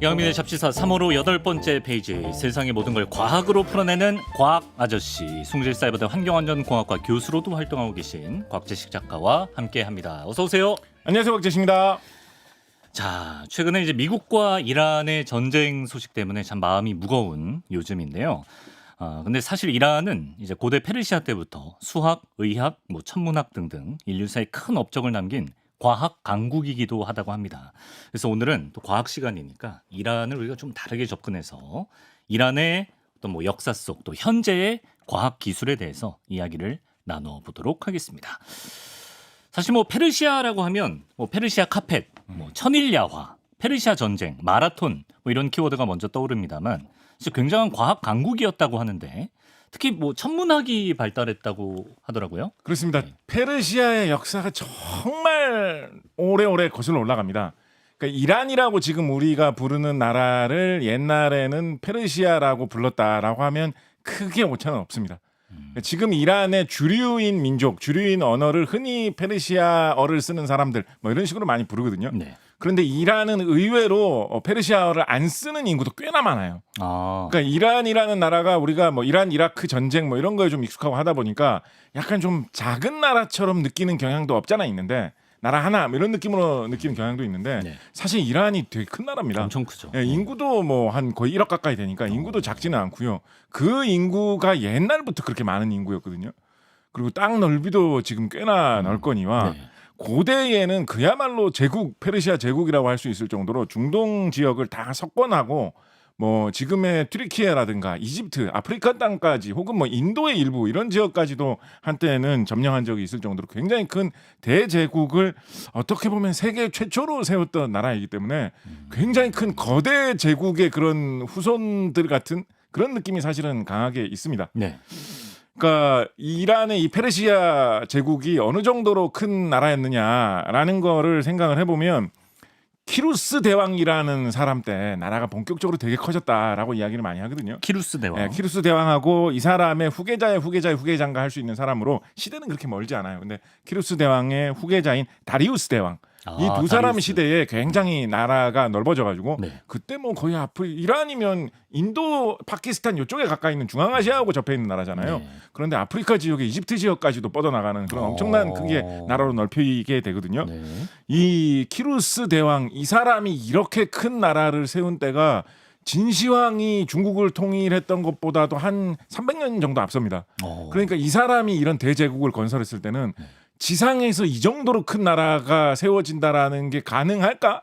영민의 잡지사 3호로 8번째 페이지, 세상의 모든 걸 과학으로 풀어내는 과학 아저씨, 숭실사이버대 환경안전공학과 교수로도 활동하고 계신 곽재식 작가와 함께합니다. 어서 오세요. 안녕하세요, 곽재식입니다. 자, 최근에 이제 미국과 이란의 전쟁 소식 때문에 참 마음이 무거운 요즘인데요. 근데 사실 이란은 이제 고대 페르시아 때부터 수학, 의학, 천문학 등등 인류사에 큰 업적을 남긴 과학 강국이기도 하다고 합니다. 그래서 오늘은 또 과학 시간이니까 이란을 우리가 좀 다르게 접근해서 이란의 어떤 역사 속 또 현재의 과학 기술에 대해서 이야기를 나눠보도록 하겠습니다. 사실 페르시아라고 하면 페르시아 카펫, 천일야화, 페르시아 전쟁, 마라톤 이런 키워드가 먼저 떠오릅니다만 굉장한 과학 강국이었다고 하는데 특히 천문학이 발달했다고 하더라고요. 그렇습니다. 네. 페르시아의 역사가 정말 오래오래 거슬러 올라갑니다. 그러니까 이란이라고 지금 우리가 부르는 나라를 옛날에는 페르시아라고 불렀다라고 하면 크게 오차는 없습니다. 지금 이란의 주류인 민족, 주류인 언어를 흔히 페르시아어를 쓰는 사람들 이런 식으로 많이 부르거든요. 네. 그런데 이란은 의외로 페르시아어를 안 쓰는 인구도 꽤나 많아요. 그러니까 이란이라는 나라가 우리가 이란 이라크 전쟁 이런 거에 좀 익숙하고 하다 보니까 약간 좀 작은 나라처럼 느끼는 경향도 없잖아 있는데 나라 하나 이런 느낌으로 느끼는 경향도 있는데 네. 사실 이란이 되게 큰 나라입니다. 엄청 크죠. 예, 인구도 한 거의 1억 가까이 되니까 인구도 작지는 않고요. 그 인구가 옛날부터 그렇게 많은 인구였거든요. 그리고 땅 넓이도 지금 꽤나 넓거니와 네. 고대에는 그야말로 제국, 페르시아 제국이라고 할 수 있을 정도로 중동 지역을 다 석권하고 지금의 튀르키예라든가 이집트, 아프리카 땅까지 혹은 인도의 일부 이런 지역까지도 한때는 점령한 적이 있을 정도로 굉장히 큰 대제국을 어떻게 보면 세계 최초로 세웠던 나라이기 때문에 굉장히 큰 거대 제국의 그런 후손들 같은 그런 느낌이 사실은 강하게 있습니다. 네. 그러니까 이란의 이 페르시아 제국이 어느 정도로 큰 나라였느냐라는 거를 생각을 해보면 키루스 대왕이라는 사람 때 나라가 본격적으로 되게 커졌다라고 이야기를 많이 하거든요. 키루스 대왕. 네, 키루스 대왕하고 이 사람의 후계자의 후계자의 후계자인가 할 수 있는 사람으로 시대는 그렇게 멀지 않아요. 근데 키루스 대왕의 후계자인 다리우스 대왕. 이 두 사람 시대에 굉장히 나라가 넓어져가지고 네. 그때 거의 이란이면 인도, 파키스탄 이쪽에 가까이 있는 중앙아시아하고 접해 있는 나라잖아요. 네. 그런데 아프리카 지역에 이집트 지역까지도 뻗어나가는 그런 엄청난 크기의 나라로 넓히게 되거든요. 네. 이 키루스 대왕 이 사람이 이렇게 큰 나라를 세운 때가 진시황이 중국을 통일했던 것보다도 한 300년 정도 앞섭니다. 그러니까 이 사람이 이런 대제국을 건설했을 때는 지상에서 이 정도로 큰 나라가 세워진다라는 게 가능할까?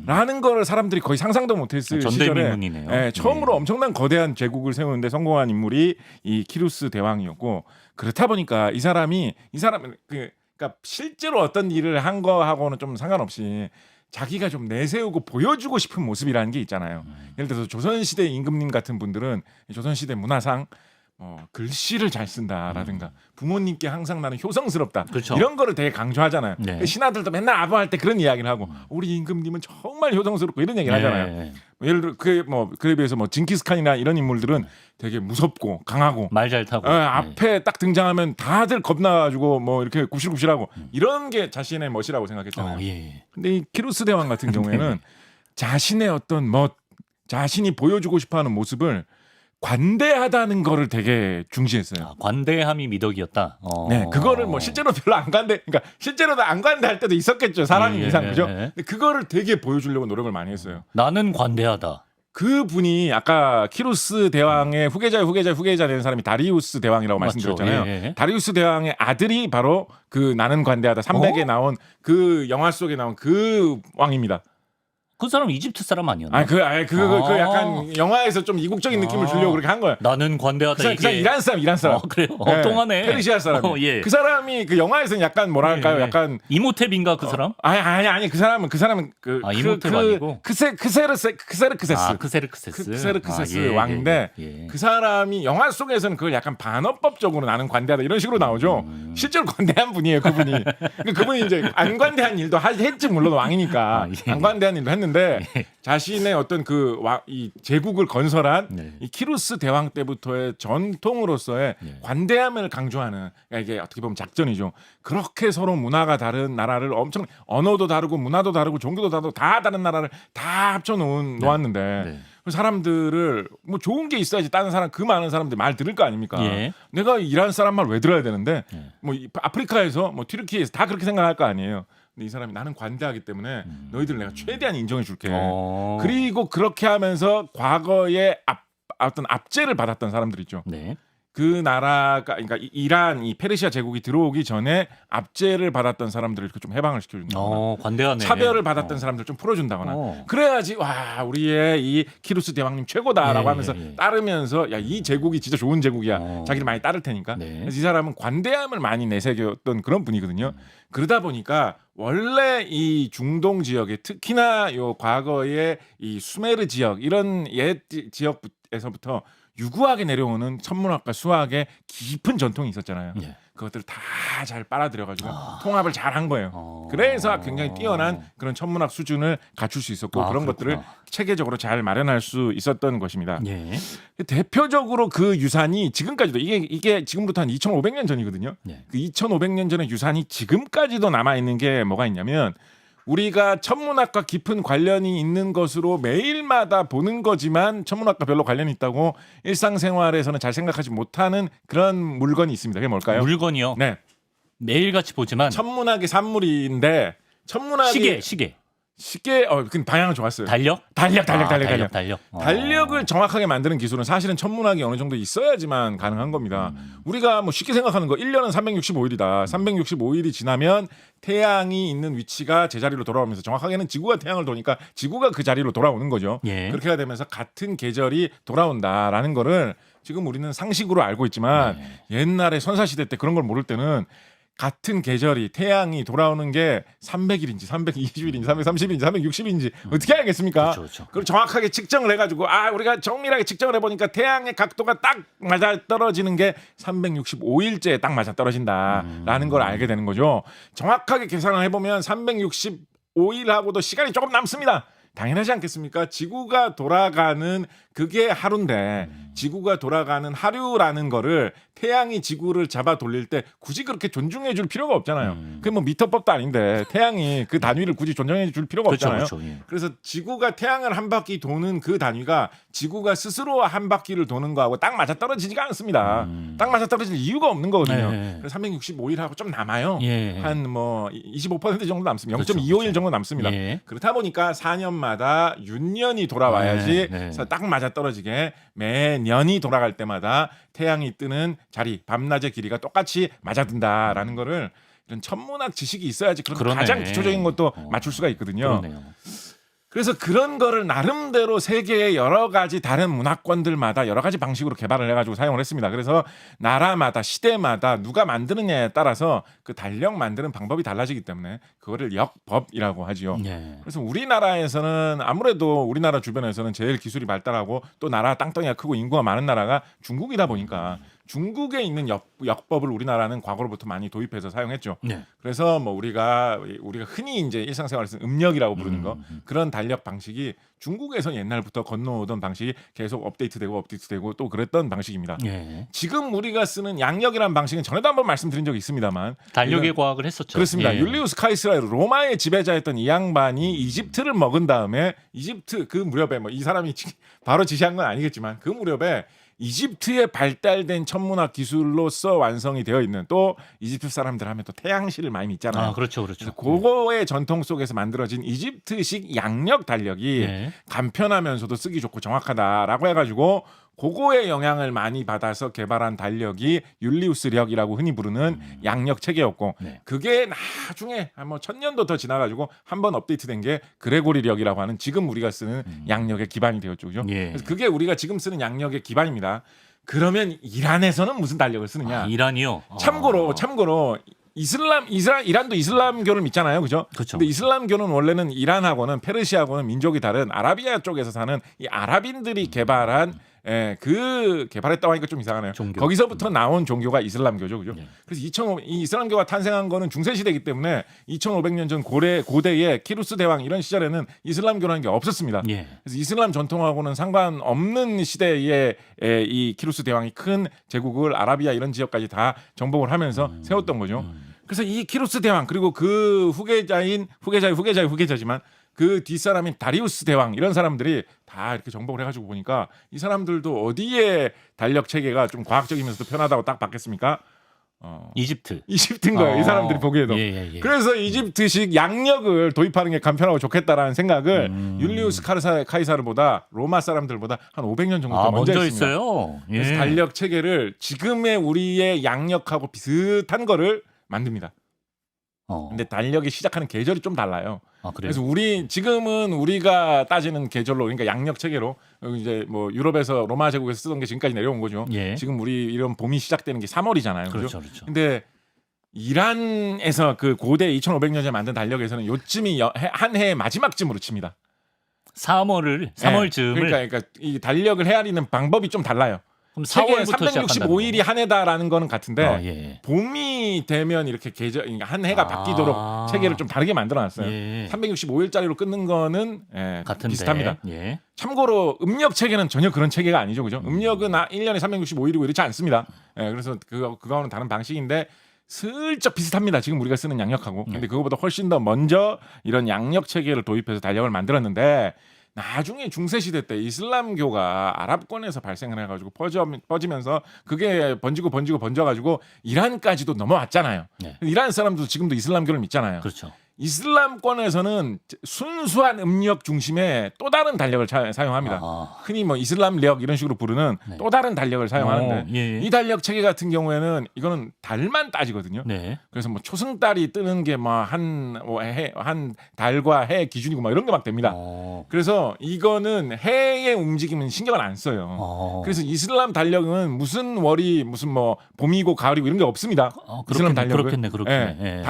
라는 걸 사람들이 거의 상상도 못했을 시절에 전대미문이네요. 처음으로 엄청난 거대한 제국을 세우는데 성공한 인물이 이 키루스 대왕이었고 그렇다 보니까 이 사람은 그러니까 실제로 어떤 일을 한 거하고는 좀 상관없이 자기가 좀 내세우고 보여주고 싶은 모습이라는 게 있잖아요. 예를 들어서 조선시대 임금님 같은 분들은 조선시대 문화상 글씨를 잘 쓴다라든가 부모님께 항상 나는 효성스럽다. 그렇죠. 이런 거를 되게 강조하잖아요. 네. 신하들도 맨날 아부할 때 그런 이야기를 하고 우리 임금님은 정말 효성스럽고 이런 얘기를 하잖아요. 네. 예를 들어 그에 비해서 징기스칸이나 이런 인물들은 되게 무섭고 강하고 말 잘 타고. 앞에 딱 등장하면 다들 겁나가지고 이렇게 굽실굽실하고 이런 게 자신의 멋이라고 생각했잖아요. 예. 근데 이 키루스 대왕 같은 경우에는 자신의 어떤 자신이 보여주고 싶어하는 모습을 관대하다는 거를 되게 중시했어요. 관대함이 미덕이었다. 네, 그거를 실제로 별로 안 그러니까 실제로도 안 관대할 때도 있었겠죠. 사람이 이상 그죠? 근데 그거를 되게 보여주려고 노력을 많이 했어요. 나는 관대하다. 그 분이 아까 키루스 대왕의 후계자 된 사람이 다리우스 대왕이라고 말씀드렸잖아요. 예. 다리우스 대왕의 아들이 바로 그 나는 관대하다 300에 나온 그 영화 속에 나온 그 왕입니다. 그 사람 이집트 사람 아니었나? 그 약간 영화에서 좀 이국적인 느낌을 주려고 그렇게 한 거야. 나는 관대하다. 그 사람 이란 사람. 그래요. 네, 똥하네. 페르시아 사람. 예. 그 사람이 그 영화에서는 약간 뭐랄까요? 약간 이모탭인가 그 사람? 아니 그 사람은 이모탭 아니고 크세르크세스. 크세르크세스. 왕인데 예. 그 사람이 영화 속에서는 그걸 약간 반어법적으로 나는 관대하다 이런 식으로 나오죠. 실제로 관대한 분이에요, 그분이. 그분이 이제 안 관대한 일도 했지 물론 왕이니까 예. 안 관대한 일도 했는데 했는데 자신의 어떤 이 제국을 건설한 네. 이 키루스 대왕 때부터의 전통으로서의 네. 관대함을 강조하는, 그러니까 이게 어떻게 보면 작전이죠. 그렇게 서로 문화가 다른 나라를 엄청 언어도 다르고 문화도 다르고 종교도 다르고 다 다른 나라를 다 합쳐 놓았는데 네. 그 사람들을 뭐 좋은 게 있어야지 다른 사람 그 많은 사람들이 말 들을 거 아닙니까? 예. 내가 이란 사람 말 왜 들어야 되는데 예. 뭐 아프리카에서 뭐 튀르키예에서 다 그렇게 생각할 거 아니에요. 근데 이 사람이 나는 관대하기 때문에 너희들 내가 최대한 인정해 줄게. 그리고 그렇게 하면서 과거에 어떤 압제를 받았던 사람들 있죠. 네. 그 나라가 그러니까 이란 이 페르시아 제국이 들어오기 전에 압제를 받았던 사람들을 이렇게 좀 해방을 시켜준다거나 관대하네. 차별을 받았던 사람들 좀 풀어준다거나 그래야지 와 우리의 이 키루스 대왕님 최고다라고 예, 하면서 예. 따르면서 야 이 제국이 진짜 좋은 제국이야 자기를 많이 따를 테니까 네. 그래서 이 사람은 관대함을 많이 내세웠던 그런 분이거든요. 그러다 보니까 원래 이 중동 지역에 특히나 요 과거의 이 수메르 지역 이런 옛 지역에서부터 유구하게 내려오는 천문학과 수학의 깊은 전통이 있었잖아요. 예. 그것들을 다 잘 빨아들여가지고 통합을 잘 한 거예요. 그래서 굉장히 뛰어난 그런 천문학 수준을 갖출 수 있었고 그런 그렇구나. 것들을 체계적으로 잘 마련할 수 있었던 것입니다. 예. 대표적으로 그 유산이 지금까지도 이게 지금부터 한 2,500년 전이거든요. 예. 그 2,500년 전의 유산이 지금까지도 남아 있는 게 뭐가 있냐면 우리가 천문학과 깊은 관련이 있는 것으로 매일마다 보는 거지만 천문학과 별로 관련이 있다고 일상생활에서는 잘 생각하지 못하는 그런 물건이 있습니다. 그게 뭘까요? 물건이요. 네. 매일같이 보지만 천문학의 산물인데 천문학이 시계. 그 방향은 좋았어요. 달력. 달력. 달력을 정확하게 만드는 기술은 사실은 천문학이 어느 정도 있어야지만 가능한 겁니다. 우리가 뭐 쉽게 생각하는 거 1년은 365일이다. 365일이 지나면 태양이 있는 위치가 제자리로 돌아오면서 정확하게는 지구가 태양을 도니까 지구가 그 자리로 돌아오는 거죠. 예. 그렇게 되면서 같은 계절이 돌아온다라는 거를 지금 우리는 상식으로 알고 있지만 옛날에 선사시대 때 그런 걸 모를 때는 같은 계절이 태양이 돌아오는 게 300일인지 320일인지 330일인지 360일인지 어떻게 알겠습니까? 그렇죠. 그걸 정확하게 측정을 해가지고 우리가 정밀하게 측정을 해보니까 태양의 각도가 딱 맞아 떨어지는 게 365일째에 딱 맞아 떨어진다라는 걸 알게 되는 거죠. 정확하게 계산을 해보면 365일하고도 시간이 조금 남습니다. 당연하지 않겠습니까? 지구가 돌아가는 그게 하루인데 지구가 돌아가는 하루라는 거를 태양이 지구를 잡아 돌릴 때 굳이 그렇게 존중해 줄 필요가 없잖아요. 그게 뭐 미터법도 아닌데 태양이 그 단위를 굳이 존중해 줄 필요가 없잖아요. 그렇죠. 예. 그래서 지구가 태양을 한 바퀴 도는 그 단위가 지구가 스스로 한 바퀴를 도는 거하고 딱 맞아 떨어지지가 않습니다. 딱 맞아 떨어질 이유가 없는 거거든요. 네. 그래서 365일하고 좀 남아요. 예. 한 뭐 25% 정도 남습니다. 그렇죠, 0.25일 정도 남습니다. 예. 그렇다 보니까 4년마다 윤년이 돌아와야지 네. 딱 맞아 떨어지게 매년이 돌아갈 때마다 태양이 뜨는 자리 밤낮의 길이가 똑같이 맞아든다라는 거를 이런 천문학 지식이 있어야지 그런 그러네. 가장 기초적인 것도 맞출 수가 있거든요. 그러네요. 그래서 그런 거를 나름대로 세계의 여러 가지 다른 문화권들마다 여러 가지 방식으로 개발을 해가지고 사용을 했습니다. 그래서 나라마다 시대마다 누가 만드느냐에 따라서 그 달력 만드는 방법이 달라지기 때문에 그거를 역법이라고 하지요. 예. 그래서 우리나라에서는 아무래도 우리나라 주변에서는 제일 기술이 발달하고 또 나라 땅덩이가 크고 인구가 많은 나라가 중국이다 보니까 중국에 있는 역법을 우리나라는 과거로부터 많이 도입해서 사용했죠. 네. 그래서 뭐 우리가 흔히 이제 일상생활에서 음력이라고 부르는 거 그런 달력 방식이 중국에서 옛날부터 건너오던 방식이 계속 업데이트되고 또 그랬던 방식입니다. 예. 지금 우리가 쓰는 양력이라는 방식은 전에도 한번 말씀드린 적이 있습니다만 달력의 과학을 했었죠. 그렇습니다. 예. 율리우스 카이스라 로마의 지배자였던 이 양반이 이집트를 먹은 다음에 이집트 그 무렵에 뭐 이 사람이 바로 지시한 건 아니겠지만 그 무렵에 이집트에 발달된 천문학 기술로서 완성이 되어 있는 또 이집트 사람들 하면 또 태양신을 많이 믿잖아요. 그렇죠. 그래서 그거의 전통 속에서 만들어진 이집트식 양력 달력이 예. 간편하면서도 쓰기 좋고 정확하다라고 해가지고 그거의 영향을 많이 받아서 개발한 달력이 율리우스력이라고 흔히 부르는 양력 체계였고 네. 그게 나중에 뭐 1000년도 더 지나가지고 한번 업데이트된 게 그레고리력이라고 하는 지금 우리가 쓰는 양력의 기반이 되었죠. 그죠? 예. 그래서 그게 우리가 지금 쓰는 양력의 기반입니다. 그러면 이란에서는 무슨 달력을 쓰느냐? 이란이요. 참고로 이란도 이슬람교를 믿잖아요. 그죠? 그렇죠. 근데 이슬람교는 원래는 이란하고는 페르시아하고는 민족이 다른 아라비아 쪽에서 사는 이 아랍인들이 개발한 그 개발했다고 하니까 좀 이상하네요. 종교. 거기서부터 나온 종교가 이슬람교죠, 그죠? 네. 그래서 이 이슬람교가 탄생한 거는 중세 시대이기 때문에 2,500년 전 고대의 키루스 대왕 이런 시절에는 이슬람교라는 게 없었습니다. 예. 그래서 이슬람 전통하고는 상관없는 시대에 이 키루스 대왕이 큰 제국을 아라비아 이런 지역까지 다 정복을 하면서 세웠던 거죠. 그래서 이 키루스 대왕 그리고 그 후계자지만 그 뒷사람인 다리우스 대왕 이런 사람들이 다 이렇게 정복을 해가지고 보니까 이 사람들도 어디에 달력 체계가 좀 과학적이면서도 편하다고 딱 봤겠습니까? 이집트인 거예요. 이 사람들이 보기에도. 예. 그래서 이집트식 양력을 도입하는 게 간편하고 좋겠다라는 생각을 율리우스 카이사르보다 로마 사람들보다 한 500년 정도 더 먼저 했습니다. 있어요. 예. 그래서 달력 체계를 지금의 우리의 양력하고 비슷한 거를 만듭니다. 근데 달력이 시작하는 계절이 좀 달라요. 그래요? 그래서 지금은 우리가 따지는 계절로 그러니까 양력 체계로 이제 뭐 유럽에서 로마 제국에서 쓰던 게 지금까지 내려온 거죠. 예. 지금 우리 이런 봄이 시작되는 게 3월이잖아요. 그렇죠. 근데 이란에서 그 고대 2,500년 전에 만든 달력에서는 요쯤이 한 해의 마지막쯤으로 칩니다. 3월쯤을 그러니까 이 달력을 헤아리는 방법이 좀 달라요. 그럼 세계 4월부터 365일이 한 해다라는 거는 같은데 예. 봄이 되면 이렇게 그러니까 한 해가 바뀌도록 체계를 좀 다르게 만들어놨어요. 예. 365일짜리로 끊는 거는 같은데. 비슷합니다. 예. 참고로 음력 체계는 전혀 그런 체계가 아니죠, 그죠? 음력은 1년에 365일이고 이렇지 않습니다. 그래서 그거는 다른 방식인데 슬쩍 비슷합니다. 지금 우리가 쓰는 양력하고. 근데 그거보다 훨씬 더 먼저 이런 양력 체계를 도입해서 달력을 만들었는데. 나중에 중세시대 때 이슬람교가 아랍권에서 발생을 해가지고 퍼지면서 그게 번져가지고 이란까지도 넘어왔잖아요. 네. 이란 사람도 지금도 이슬람교를 믿잖아요. 그렇죠. 이슬람권에서는 순수한 음력 중심의 또 다른 달력을 사용합니다. 흔히 뭐 이슬람력 이런 식으로 부르는 또 다른 달력을 사용하는데 예. 이 달력 체계 같은 경우에는 이거는 달만 따지거든요. 네. 그래서 뭐 초승달이 뜨는 게 뭐 한 달과 해 기준이고 막 이런 게 막 됩니다. 그래서 이거는 해의 움직임은 신경을 안 써요. 그래서 이슬람 달력은 무슨 월이 무슨 뭐 봄이고 가을이고 이런 게 없습니다. 이슬람 달력은 그렇겠네.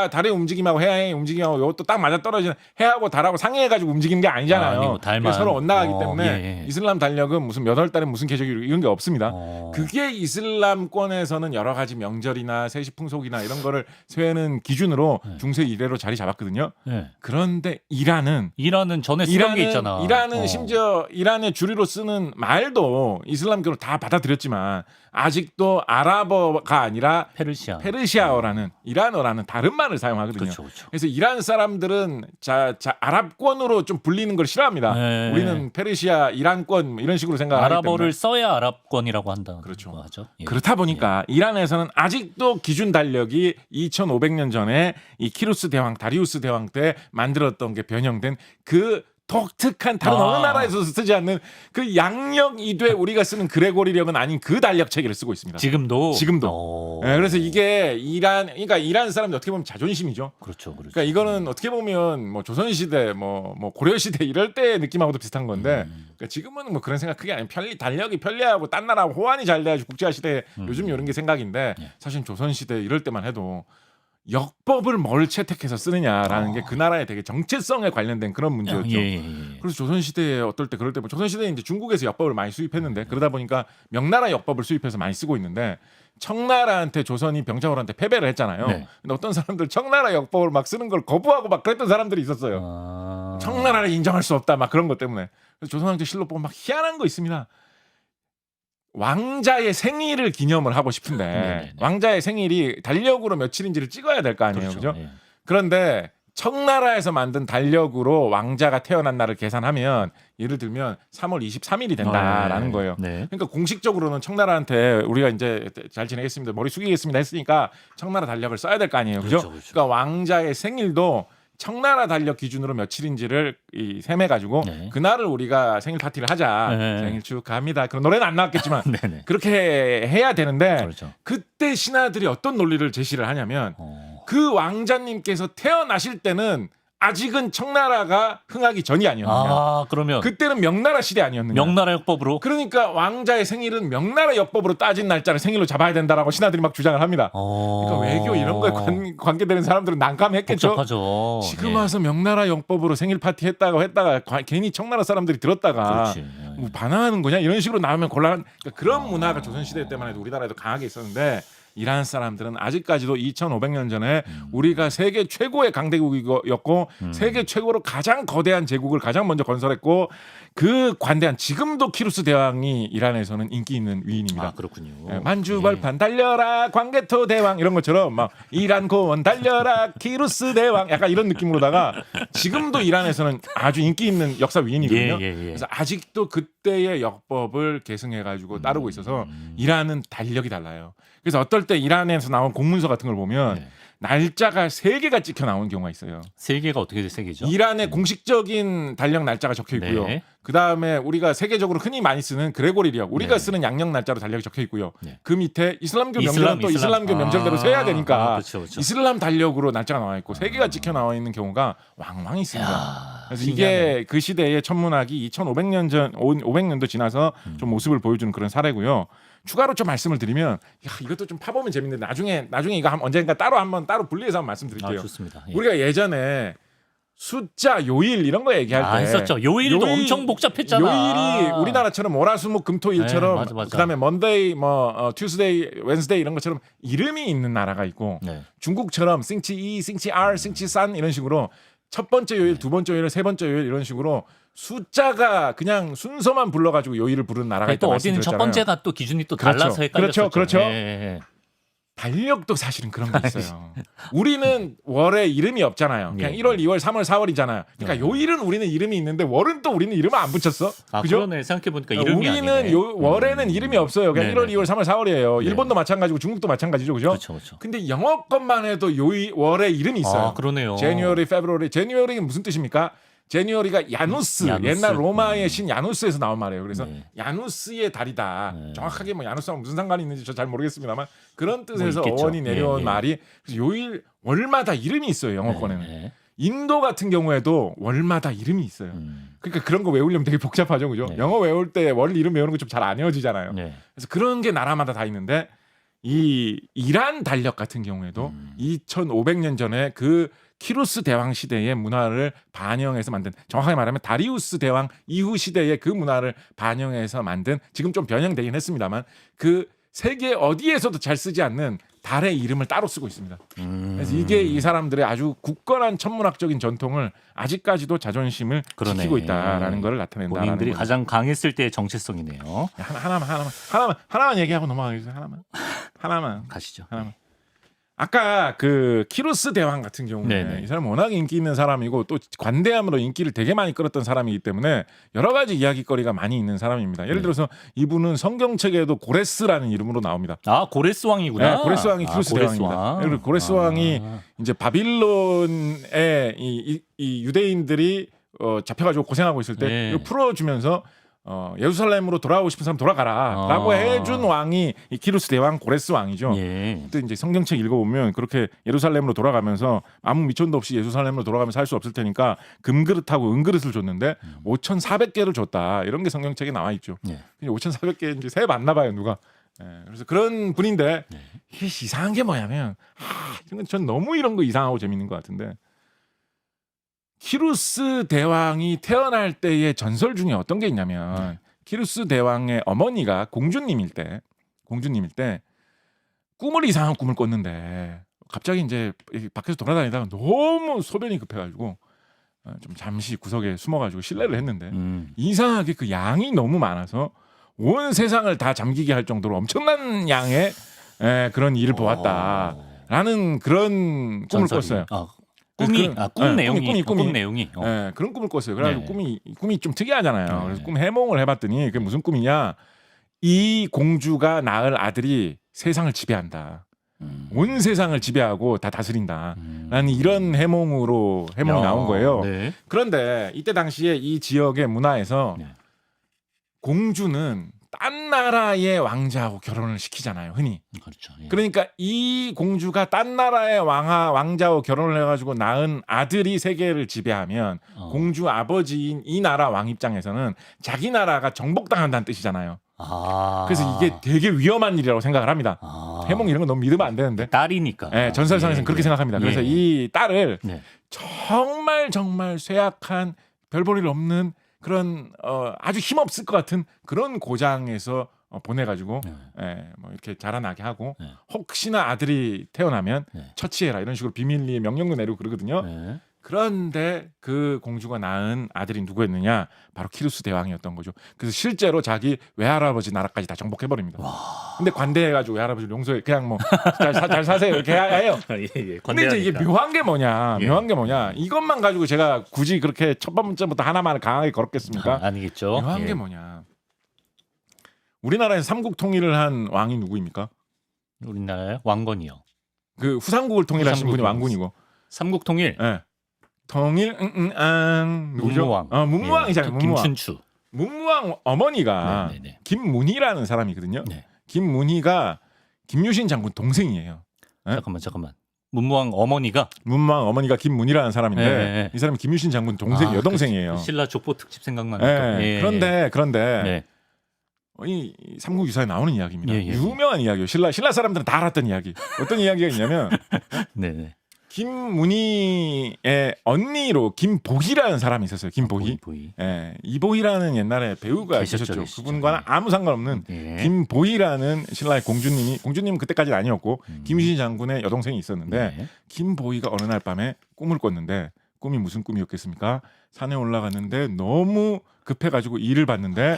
달의 움직임하고 해의 움직임하고 이것도 딱 맞아 떨어지는 해하고 달하고 상해가지고 움직이는 게 아니잖아요. 달만. 서로 엇나가기 때문에 이슬람 달력은 무슨 몇 월 달에 무슨 계절이 이런 게 없습니다. 그게 이슬람권에서는 여러 가지 명절이나 세시풍속이나 이런 거를 세우는 기준으로 중세 이래로 자리 잡았거든요. 그런데 이란은 전에 쓰던 게 있잖아. 이란은 심지어 이란의 주류로 쓰는 말도 이슬람교로 다 받아들였지만 아직도 아랍어가 아니라 페르시아어라는 이란어라는 다른 말을 사용하거든요. 그렇죠. 그래서 이란 사람들은 아랍권으로 좀 불리는 걸 싫어합니다. 우리는 페르시아, 이란권 뭐 이런 식으로 생각하기 때문에 아랍어를 써야 아랍권이라고 한다. 그렇죠. 하죠. 그렇다 보니까 이란에서는 아직도 기준 달력이 2,500년 전에 이 키루스 대왕, 다리우스 대왕 때 만들었던 게 변형된 그 독특한 다른 어느 나라에서 쓰지 않는 그 양력 이돼 우리가 쓰는 그레고리력은 아닌 그 달력 체계를 쓰고 있습니다. 지금도. 그래서 이게 그러니까 이란 사람들 어떻게 보면 자존심이죠. 그렇죠. 그러니까 이거는 어떻게 보면 뭐 조선 시대, 뭐 고려 시대 이럴 때 느낌하고도 비슷한 건데, 그러니까 지금은 뭐 그런 생각 크게 안 해요. 달력이 편리하고 딴 나라하고 호환이 잘 돼가지고 국제화 시대 요즘 이런 게 생각인데 사실 조선 시대 이럴 때만 해도. 역법을 뭘 채택해서 쓰느냐라는 게 그 나라의 되게 정체성에 관련된 그런 문제였죠. 그래서 조선시대에 어떨 때 그럴 때 뭐 조선시대에 이제 중국에서 역법을 많이 수입했는데 그러다 보니까 명나라 역법을 수입해서 많이 쓰고 있는데 청나라한테 조선이 병자호란한테 패배를 했잖아요. 근데 어떤 사람들 청나라 역법을 막 쓰는 걸 거부하고 막 그랬던 사람들이 있었어요. 청나라를 인정할 수 없다 막 그런 것 때문에. 그래서 조선왕조 실록 보면 막 희한한 거 있습니다. 왕자의 생일을 기념을 하고 싶은데 왕자의 생일이 달력으로 며칠인지를 찍어야 될 거 아니에요. 그렇죠? 그런데 청나라에서 만든 달력으로 왕자가 태어난 날을 계산하면 예를 들면 3월 23일이 된다라는 거예요. 그러니까 공식적으로는 청나라한테 우리가 이제 잘 지내겠습니다. 머리 숙이겠습니다 했으니까 청나라 달력을 써야 될 거 아니에요. 그죠? 그러니까 왕자의 생일도 청나라 달력 기준으로 며칠인지를 셈해가지고 그날을 우리가 생일 파티를 하자. 생일 축하합니다. 그런 노래는 안 나왔겠지만 그렇게 해야 되는데 그때 신하들이 어떤 논리를 제시를 하냐면 그 왕자님께서 태어나실 때는 아직은 청나라가 흥하기 전이 아니었느냐. 그러면 그때는 명나라 시대 아니었느냐. 명나라 역법으로. 그러니까 왕자의 생일은 명나라 역법으로 따진 날짜를 생일로 잡아야 된다라고 신하들이 막 주장을 합니다. 그러니까 외교 이런 거에 관계되는 사람들은 난감했겠죠. 복잡하죠. 지금 와서 명나라 역법으로 생일 파티 했다가 괜히 청나라 사람들이 들었다가 뭐 반항하는 거냐 이런 식으로 나오면 곤란. 그러니까 그런 문화가 조선 시대 때만 해도 우리나라에도 강하게 있었는데 이란 사람들은 아직까지도 2,500년 전에 우리가 세계 최고의 강대국이었고 세계 최고로 가장 거대한 제국을 가장 먼저 건설했고 그 관대한 지금도 키루스 대왕이 이란에서는 인기 있는 위인입니다. 아, 그렇군요. 예, 만주벌판 달려라 광개토 대왕 이런 것처럼 막 이란 고원 달려라 키루스 대왕 약간 이런 느낌으로다가 지금도 이란에서는 아주 인기 있는 역사 위인이거든요. 그래서 아직도 그때의 역법을 계승해가지고 따르고 있어서 이란은 달력이 달라요. 그래서 어떨 때 이란에서 나온 공문서 같은 걸 보면 날짜가 3개가 찍혀 나오는 경우가 있어요. 3개가 어떻게 돼? 3개죠? 이란의 공식적인 달력 날짜가 적혀 있고요. 네. 그다음에 우리가 세계적으로 흔히 많이 쓰는 그레고리력 우리가 네. 쓰는 양력 날짜로 달력이 적혀 있고요. 네. 그 밑에 이슬람교 명절은 또 이슬람교 명절대로 세야 되니까 그렇죠. 이슬람 달력으로 날짜가 나와 있고 3개가 찍혀 나와 있는 경우가 왕왕 있습니다. 야, 그래서 신기하네. 이게 그 시대의 천문학이 2,500년 전 500년도 지나서 좀 모습을 보여주는 그런 사례고요. 추가로 좀 말씀을 드리면 이것도 좀 파보면 재밌는데 나중에 이거 언젠가 따로 분리해서 한번 말씀드릴게요. 좋습니다. 예. 우리가 예전에 숫자 요일 이런 거 얘기할 때 했었죠. 요일도 엄청 복잡했잖아. 요일이 우리나라처럼 월화수목금토일처럼 네, 맞아. 그다음에 먼데이 튜스데이 웬스데이 이런 것처럼 이름이 있는 나라가 있고 네. 중국처럼 싱치2, 싱치2, 싱치3 이런 식으로 첫 번째 요일, 두 번째 요일, 세 번째 요일 이런 식으로 숫자가 그냥 순서만 불러가지고 요일을 부르는 나라가 있다 또 어디는 말씀드렸잖아요. 첫 번째가 또 기준이 또 그렇죠. 달라서 헷갈렸었죠. 그렇죠. 예. 달력도 사실은 그런 게 있어요. 우리는 월에 이름이 없잖아요. 그냥 예. 1월, 2월, 3월, 4월이잖아요. 그러니까 요일은 우리는 이름이 있는데 월은 또 우리는 이름을 안 붙였어. 아, 그죠? 그러네. 생각해보니까 이름이 우리는 아니네. 월에는 이름이 없어요. 그냥 네네. 1월, 2월, 3월, 4월이에요. 네. 일본도 마찬가지고 중국도 마찬가지죠. 그죠? 그렇죠. 근데 영어 것만 해도 월에 이름이 있어요. 아, 그러네요. January, February. January가 무슨 뜻입니까? 제니어리가 야누스, 옛날 로마의 신 야누스에서 나온 말이에요. 그래서 야누스의 달이다. 정확하게 뭐 야누스랑 무슨 상관이 있는지 저 잘 모르겠습니다만 그런 뜻에서 있겠죠. 어원이 내려온 말이 그래서 요일 월마다 이름이 있어요. 영어권에는. 인도 같은 경우에도 월마다 이름이 있어요. 그러니까 그런 거 외우려면 되게 복잡하죠, 그죠? 영어 외울 때 월 이름 외우는 거 좀 잘 안 외워지잖아요. 그래서 그런 게 나라마다 다 있는데 이 이란 달력 같은 경우에도 2,500년 전에 그 키루스 대왕 시대의 문화를 반영해서 만든 정확하게 말하면 다리우스 대왕 이후 시대의 그 문화를 반영해서 만든 지금 좀 변형되긴 했습니다만 그 세계 어디에서도 잘 쓰지 않는 달의 이름을 따로 쓰고 있습니다. 그래서 이게 이 사람들의 아주 굳건한 천문학적인 전통을 아직까지도 자존심을 지키고 있다라는 것을 나타낸다라는 본인들이 거죠. 가장 강했을 때의 정체성이네요. 하나만 얘기하고 넘어가겠습니다. 하나만 가시죠. 아까 그 키루스 대왕 같은 경우는 네네. 이 사람 워낙 인기 있는 사람이고 또 관대함으로 인기를 되게 많이 끌었던 사람이기 때문에 여러 가지 이야기거리가 많이 있는 사람입니다. 예를 들어서 이분은 성경책에도 고레스라는 이름으로 나옵니다. 아, 고레스 왕이구나. 네, 고레스 왕이 키루스 대왕입니다. 그리고 고레스 왕이 이제 바빌론에 이 유대인들이 잡혀가지고 고생하고 있을 때 이걸 풀어주면서 예루살렘으로 돌아오고 싶은 사람 돌아가라라고 해준 왕이 이 키루스 대왕 고레스 왕이죠. 그때 이제 성경책 읽어보면 그렇게 예루살렘으로 돌아가면서 아무 미천도 없이 예루살렘으로 돌아가면서 살 수 없을 테니까 금그릇하고 은그릇을 줬는데 5,400개를 줬다. 이런 게 성경책에 나와 있죠. 5,400개 이제 세 맞나 봐요 누가. 그래서 그런 분인데 이게 이상한 게 뭐냐면 이런 건 전 너무 이런 거 이상하고 재밌는 것 같은데. 키루스 대왕이 태어날 때의 전설 중에 어떤 게 있냐면 키루스 대왕의 어머니가 공주님일 때 꿈을 이상한 꿈을 꿨는데 갑자기 이제 밖에서 돌아다니다가 너무 소변이 급해가지고 좀 잠시 구석에 숨어가지고 실례를 했는데 이상하게 그 양이 너무 많아서 온 세상을 다 잠기게 할 정도로 엄청난 양의 그런 일을 보았다라는 그런 꿈을 꿨어요. 꿈 내용이. 그런 꿈을 꿨어요. 그래가지고 꿈이 좀 특이하잖아요. 그래서 꿈 해몽을 해봤더니 그게 무슨 꿈이냐? 이 공주가 낳을 아들이 세상을 지배한다. 온 세상을 지배하고 다 다스린다. 라는 이런 해몽이 나온 거예요. 그런데 이때 당시에 이 지역의 문화에서 공주는 딴 나라의 왕자하고 결혼을 시키잖아요, 흔히. 그렇죠. 그러니까 이 공주가 딴 나라의 왕자하고 결혼을 해가지고 낳은 아들이 세계를 지배하면 공주 아버지인 이 나라 왕 입장에서는 자기 나라가 정복당한다는 뜻이잖아요. 그래서 이게 되게 위험한 일이라고 생각을 합니다. 해몽 이런 거 너무 믿으면 안 되는데. 딸이니까. 전설상에서는 그렇게 생각합니다. 그래서 이 딸을 정말 쇠약한 별 볼 일 없는 그런 아주 힘없을 것 같은 그런 고장에서 보내가지고 네. 뭐 이렇게 자라나게 하고 네. 혹시나 아들이 태어나면 네. 처치해라 이런 식으로 비밀리에 명령도 내리고 그러거든요. 네. 그런데 그 공주가 낳은 아들이 누구였느냐? 바로 키루스 대왕이었던 거죠. 그래서 실제로 자기 외할아버지 나라까지 다 정복해버립니다. 근데 관대해가지고 외할아버지를 용서해 그냥 뭐 잘 사세요 이렇게 해요. 예, 예. 근데 이제 이게 관대하니까. 묘한 게 뭐냐? 예. 묘한 게 뭐냐? 이것만 가지고 제가 굳이 그렇게 첫 번째부터 하나만 강하게 걸었겠습니까? 아니겠죠. 묘한 예. 게 뭐냐? 우리나라에서 삼국 통일을 한 왕이 누구입니까? 우리나라의 왕건이요. 그 후삼국을 통일하신 분이 후삼국이 왕군이고. 삼국통일. 예. 통일 누구죠? 문무왕. 문무왕이잖아요. 예. 문무왕. 김춘추. 문무왕 어머니가 네네네. 김문희라는 사람이거든요. 네. 김문희가 김유신 장군 동생이에요. 예? 잠깐만. 문무왕 어머니가 문무왕 어머니가 김문희라는 사람인데 네. 이 사람이 김유신 장군 동생 여동생이에요. 그 신라 족보 특집 생각나는. 예. 그런데 네. 이 삼국 유사에 나오는 이야기입니다. 예. 유명한 이야기예요. 신라 사람들은 다 알았던 이야기. 어떤 이야기가 있냐면 네네. 김문희의 언니로 김보희라는 사람이 있었어요. 김보희. 보이. 예, 이보희라는 옛날에 배우가 계셨죠. 계셨죠. 그분과는 아무 상관없는 예. 김보희라는 신라의 공주님은 그때까지는 아니었고 김유신 장군의 여동생이 있었는데 네. 김보희가 어느 날 밤에 꿈을 꿨는데 꿈이 무슨 꿈이었겠습니까? 산에 올라갔는데 너무 급해가지고 일을 봤는데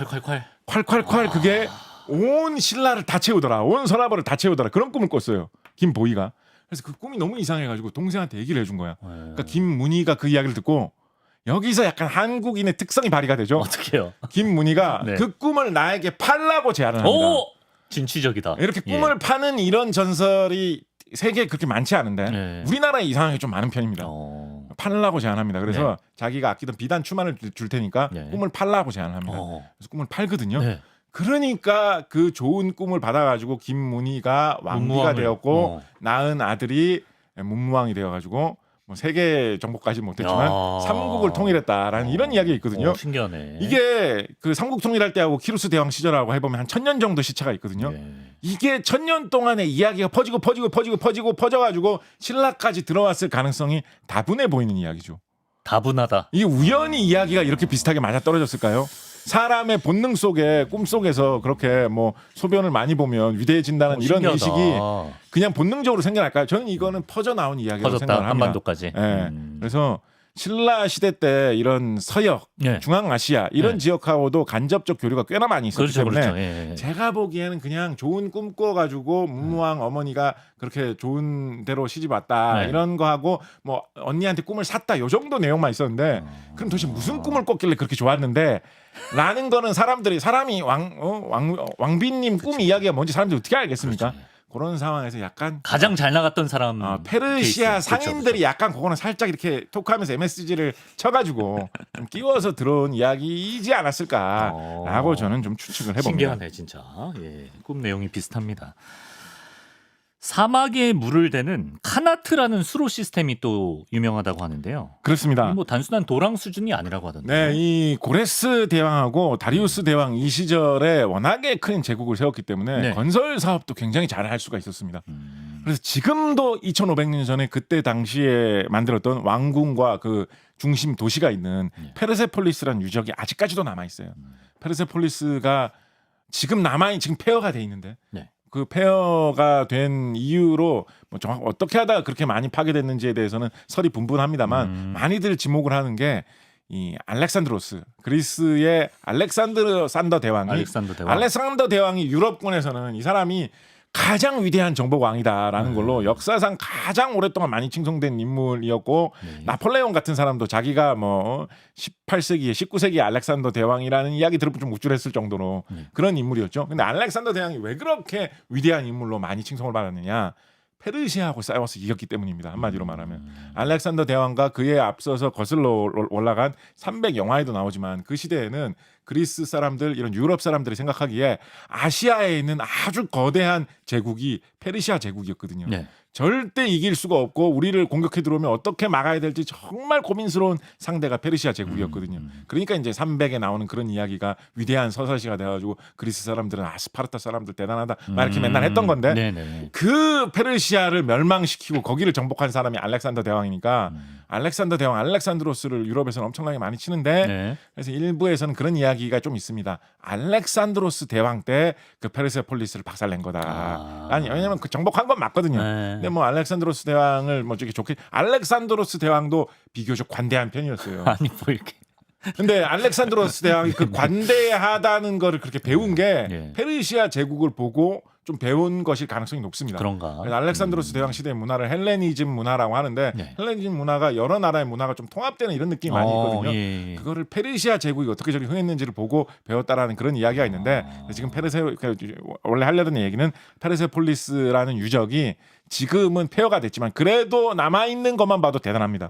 콸콸콸 그게 온 신라를 다 채우더라. 온 서라벌을 다 채우더라. 그런 꿈을 꿨어요. 김보희가. 그래서 그 꿈이 너무 이상해가지고 동생한테 얘기를 해준 거야. 그러니까 김문희가 그 이야기를 듣고 여기서 약간 한국인의 특성이 발휘가 되죠. 어떻게요? 김문희가 네. 그 꿈을 나에게 팔라고 제안을 합니다. 오! 진취적이다. 이렇게 꿈을 파는 이런 전설이 세계에 그렇게 많지 않은데 네. 우리나라에 이상하게 좀 많은 편입니다. 팔라고 제안합니다. 그래서 네. 자기가 아끼던 비단 추만을 줄 테니까 네. 꿈을 팔라고 제안을 합니다. 그래서 꿈을 팔거든요. 네. 그러니까 그 좋은 꿈을 받아가지고 김문희가 왕비가 되었고 낳은 아들이 문무왕이 되어가지고 뭐 세계 정복까지 못했지만 삼국을 통일했다라는 이런 이야기가 있거든요. 신기하네. 이게 그 삼국 통일할 때하고 키루스 대왕 시절하고 해보면 한 1000년 정도 시차가 있거든요. 네. 이게 1000년 동안의 이야기가 퍼져가지고 신라까지 들어왔을 가능성이 다분해 보이는 이야기죠. 다분하다. 이게 우연히 이야기가 이렇게 비슷하게 맞아떨어졌을까요? 사람의 본능 속에 꿈속에서 그렇게 뭐 소변을 많이 보면 위대해진다는 이런 신기하다. 의식이 그냥 본능적으로 생겨날까요? 저는 이거는 퍼져 나온 이야기라고 생각을 퍼졌다. 합니다. 한반도까지. 예. 그래서 신라 시대 때 이런 서역, 네. 중앙아시아 이런 네. 지역하고도 간접적 교류가 꽤나 많이 있었기 때문에 그렇죠. 예. 제가 보기에는 그냥 좋은 꿈 꿔가지고 문무왕 어머니가 그렇게 좋은 대로 시집 왔다 네. 이런 거 하고 뭐 언니한테 꿈을 샀다 요 정도 내용만 있었는데 그럼 도대체 무슨 꿈을 꿨길래 그렇게 좋았는데 라는 거는 사람이 왕비님 꿈 이야기가 뭔지 사람들이 어떻게 알겠습니까? 그렇죠. 그런 상황에서 약간 가장 잘 나갔던 사람. 페르시아 케이스. 그렇죠, 상인들이 약간 그거는 살짝 이렇게 토크하면서 MSG를 쳐가지고 좀 끼워서 들어온 이야기이지 않았을까라고 저는 좀 추측을 해봅니다. 신기하네 진짜. 예, 꿈 내용이 비슷합니다. 사막에 물을 대는 카나트라는 수로 시스템이 또 유명하다고 하는데요. 그렇습니다. 뭐 단순한 도랑 수준이 아니라고 하던데. 네, 이 고레스 대왕하고 다리우스 대왕 이 시절에 워낙에 큰 제국을 세웠기 때문에 네. 건설 사업도 굉장히 잘 할 수가 있었습니다. 그래서 지금도 2500년 전에 그때 당시에 만들었던 왕궁과 그 중심 도시가 있는 페르세폴리스라는 유적이 아직까지도 남아 있어요. 페르세폴리스가 지금 지금 폐허가 돼 있는데 네. 그 폐허가 된 이유로 뭐 정확 어떻게 하다가 그렇게 많이 파괴됐는지에 대해서는 설이 분분합니다만 많이들 지목을 하는 게 이 알렉산드로스 그리스의 알렉산더 대왕이 유럽권에서는 이 사람이 가장 위대한 정복왕이다라는 걸로 역사상 가장 오랫동안 많이 칭송된 인물이었고 나폴레옹 같은 사람도 자기가 뭐 18세기에 19세기 알렉산더 대왕이라는 이야기 들으면 좀 우쭐했을 정도로 그런 인물이었죠. 근데 알렉산더 대왕이 왜 그렇게 위대한 인물로 많이 칭송을 받았느냐? 페르시아하고 싸워서 이겼기 때문입니다. 한마디로 말하면 알렉산더 대왕과 그에 앞서서 거슬러 올라간 300 영화에도 나오지만 그 시대에는 그리스 사람들 이런 유럽 사람들이 생각하기에 아시아에 있는 아주 거대한 제국이 페르시아 제국이었거든요. 네. 절대 이길 수가 없고 우리를 공격해 들어오면 어떻게 막아야 될지 정말 고민스러운 상대가 페르시아 제국이었거든요. 그러니까 이제 300에 나오는 그런 이야기가 위대한 서사시가 돼가지고 그리스 사람들은 스파르타 사람들 대단하다 막 이렇게 맨날 했던 건데 네네. 그 페르시아를 멸망시키고 거기를 정복한 사람이 알렉산더 대왕이니까 알렉산더 대왕 알렉산드로스를 유럽에서는 엄청나게 많이 치는데 네. 그래서 일부에서는 그런 이야기가 좀 있습니다. 알렉산드로스 대왕 때 그 페르세폴리스를 박살낸 거다. 아니 왜냐면 그 정복한 건 맞거든요. 네. 근데 뭐 알렉산드로스 대왕을 뭐 저기 좋게 알렉산드로스 대왕도 비교적 관대한 편이었어요. 아니 뭐 이렇게. 근데 알렉산드로스 대왕이 그 관대하다는 거를 그렇게 배운 게 예. 페르시아 제국을 보고 좀 배운 것일 가능성이 높습니다. 그런가. 그래서 알렉산드로스 대왕 시대의 문화를 헬레니즘 문화라고 하는데 네. 헬레니즘 문화가 여러 나라의 문화가 좀 통합되는 이런 느낌이 많이 있거든요. 예. 그거를 페르시아 제국이 어떻게 저리 흥했는지를 보고 배웠다라는 그런 이야기가 있는데 지금 원래 하려던 얘기는 페르세폴리스라는 유적이 지금은 폐허가 됐지만 그래도 남아있는 것만 봐도 대단합니다.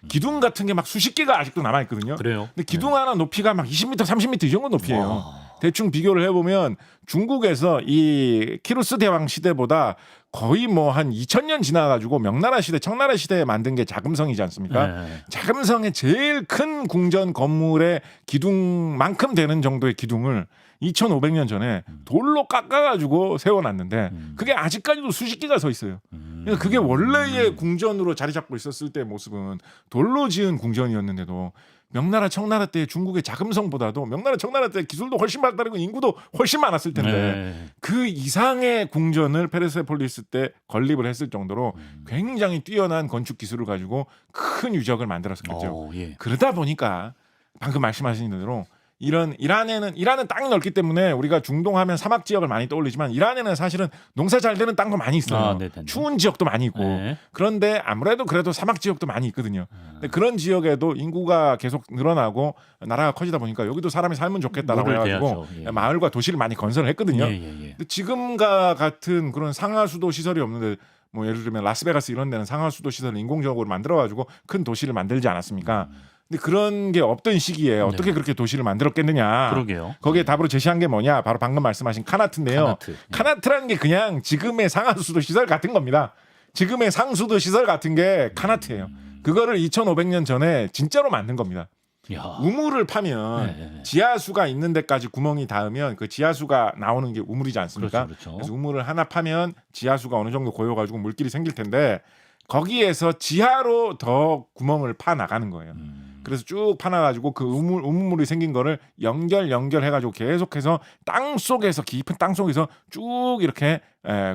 기둥 같은 게 막 수십 개가 아직도 남아있거든요. 그래요. 근데 기둥 하나 높이가 막 20m, 30m 이 정도 높이에요. 와. 대충 비교를 해보면 중국에서 이 키루스 대왕 시대보다 거의 뭐 한 2000년 지나가지고 명나라 시대, 청나라 시대에 만든 게 자금성이지 않습니까? 네. 자금성의 제일 큰 궁전 건물의 기둥만큼 되는 정도의 기둥을 2500년 전에 돌로 깎아가지고 세워놨는데 그게 아직까지도 수십 개가 서 있어요. 그러니까 그게 원래의 궁전으로 자리 잡고 있었을 때의 모습은 돌로 지은 궁전이었는데도 명나라 청나라 때 중국의 자금성보다도 명나라 청나라 때 기술도 훨씬 발달하고 인구도 훨씬 많았을 텐데 네. 그 이상의 궁전을 페르세폴리스 때 건립을 했을 정도로 굉장히 뛰어난 건축 기술을 가지고 큰 유적을 만들었었죠. 예. 그러다 보니까 방금 말씀하신 대로 이란은 땅이 넓기 때문에 우리가 중동 하면 사막 지역을 많이 떠올리지만 이란에는 사실은 농사 잘 되는 땅도 많이 있어요. 네네. 추운 지역도 많이 있고. 네. 그런데 아무래도 그래도 사막 지역도 많이 있거든요. 근데 그런 지역에도 인구가 계속 늘어나고 나라가 커지다 보니까 여기도 사람이 살면 좋겠다라고 물을 해가지고 대야죠. 예. 마을과 도시를 많이 건설을 했거든요. 예. 근데 지금과 같은 그런 상하수도 시설이 없는데 뭐 예를 들면 라스베가스 이런 데는 상하수도 시설을 인공적으로 만들어가지고 큰 도시를 만들지 않았습니까? 근데 그런 게 없던 시기에 어떻게 그렇게 도시를 만들었겠느냐. 그러게요. 거기에 답으로 제시한 게 뭐냐. 바로 방금 말씀하신 카나트인데요. 카나트. 카나트라는 게 그냥 지금의 상하수도 시설 같은 겁니다. 지금의 상수도 시설 같은 게 카나트예요. 그거를 2500년 전에 진짜로 만든 겁니다. 야. 우물을 파면 네. 지하수가 있는 데까지 구멍이 닿으면 그 지하수가 나오는 게 우물이지 않습니까? 그렇죠. 그래서 우물을 하나 파면 지하수가 어느 정도 고여가지고 물길이 생길 텐데 거기에서 지하로 더 구멍을 파 나가는 거예요. 그래서 쭉 파놔가지고 그 우물물이 생긴 거를 연결해가지고 계속해서 땅 속에서 깊은 땅 속에서 쭉 이렇게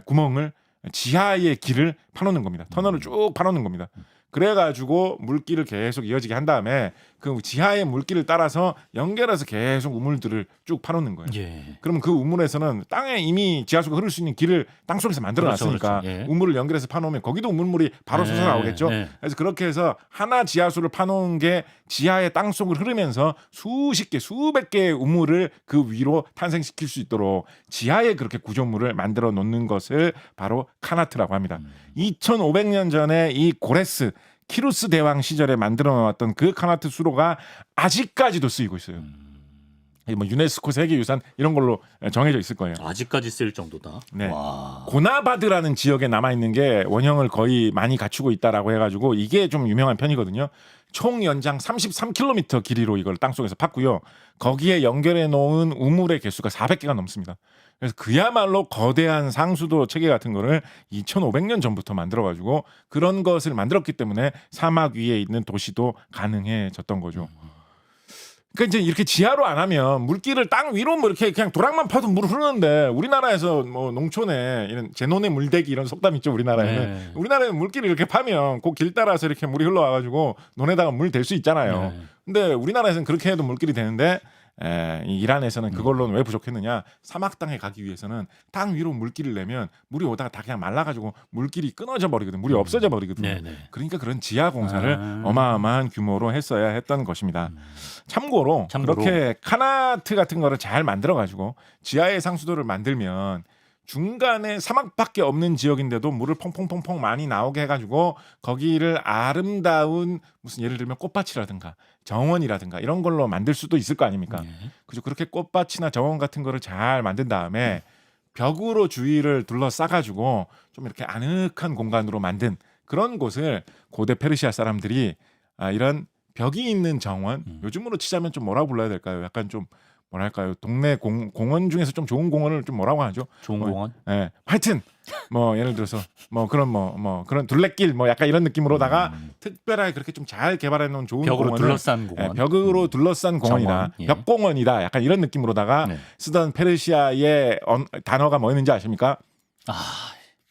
구멍을 지하의 길을 파놓는 겁니다. 터널을 쭉 파놓는 겁니다. 그래가지고 물길을 계속 이어지게 한 다음에 그 지하의 물길을 따라서 연결해서 계속 우물들을 쭉 파놓는 거예요. 예. 그러면 그 우물에서는 땅에 이미 지하수가 흐를 수 있는 길을 땅속에서 만들어놨으니까 그렇죠. 예. 우물을 연결해서 파놓으면 거기도 우물물이 바로 솟아 나오겠죠. 그래서 그렇게 해서 하나 지하수를 파놓은 게 지하의 땅속을 흐르면서 수십 개, 수백 개의 우물을 그 위로 탄생시킬 수 있도록 지하에 그렇게 구조물을 만들어 놓는 것을 바로 카나트라고 합니다. 2500년 전에 이 고레스 키루스 대왕 시절에 만들어 놓았던 그 카나트 수로가 아직까지도 쓰이고 있어요. 뭐 유네스코 세계유산 이런 걸로 정해져 있을 거예요. 아직까지 쓸 정도다. 네. 와. 고나바드라는 지역에 남아 있는 게 원형을 거의 많이 갖추고 있다라고 해가지고 이게 좀 유명한 편이거든요. 총 연장 33km 길이로 이걸 땅속에서 팠고요. 거기에 연결해 놓은 우물의 개수가 400개가 넘습니다. 그래서 그야말로 거대한 상수도 체계 같은 거를 2500년 전부터 만들어가지고 그런 것을 만들었기 때문에 사막 위에 있는 도시도 가능해졌던 거죠. 그러니까 이제 이렇게 지하로 안 하면 물길을 땅 위로 뭐 이렇게 그냥 도랑만 파도 물 흐르는데 우리나라에서 뭐 농촌에 이런 제논의 물대기 이런 속담 있죠. 우리나라에는 네. 우리나라에는 물길을 이렇게 파면 그 길 따라서 이렇게 물이 흘러와가지고 논에다가 물 댈 수 있잖아요. 네. 근데 우리나라에서는 그렇게 해도 물길이 되는데 이 이란에서는 그걸로는 왜 부족했느냐? 사막 땅에 가기 위해서는 땅 위로 물길을 내면 물이 오다가 다 그냥 말라가지고 물길이 끊어져 버리거든. 물이 없어져 버리거든요. 네네. 그러니까 그런 지하 공사를 어마어마한 규모로 했어야 했던 것입니다. 참고로 그렇게 카나트 같은 거를 잘 만들어가지고 지하의 상수도를 만들면 중간에 사막밖에 없는 지역인데도 물을 펑펑펑펑 많이 나오게 해가지고 거기를 아름다운 무슨 예를 들면 꽃밭이라든가 정원이라든가 이런 걸로 만들 수도 있을 거 아닙니까? 네. 그죠? 그렇게 꽃밭이나 정원 같은 거를 잘 만든 다음에 벽으로 주위를 둘러싸가지고 좀 이렇게 아늑한 공간으로 만든 그런 곳을 고대 페르시아 사람들이 이런 벽이 있는 정원, 요즘으로 치자면 좀 뭐라고 불러야 될까요? 약간 좀 뭐랄까요? 동네 공원 중에서 좀 좋은 공원을 좀 뭐라고 하죠? 좋은 공원? 예, 하여튼 뭐 예를 들어서 뭐 그런 뭐 그런 둘레길 뭐 약간 이런 느낌으로다가 특별하게 그렇게 좀 잘 개발해 놓은 좋은 벽으로 공원을, 둘러싼 공원. 벽으로 둘러싼 공원이다. 정원, 예. 벽공원이다. 약간 이런 느낌으로다가 네. 쓰던 페르시아의 단어가 뭐였는지 아십니까? 아,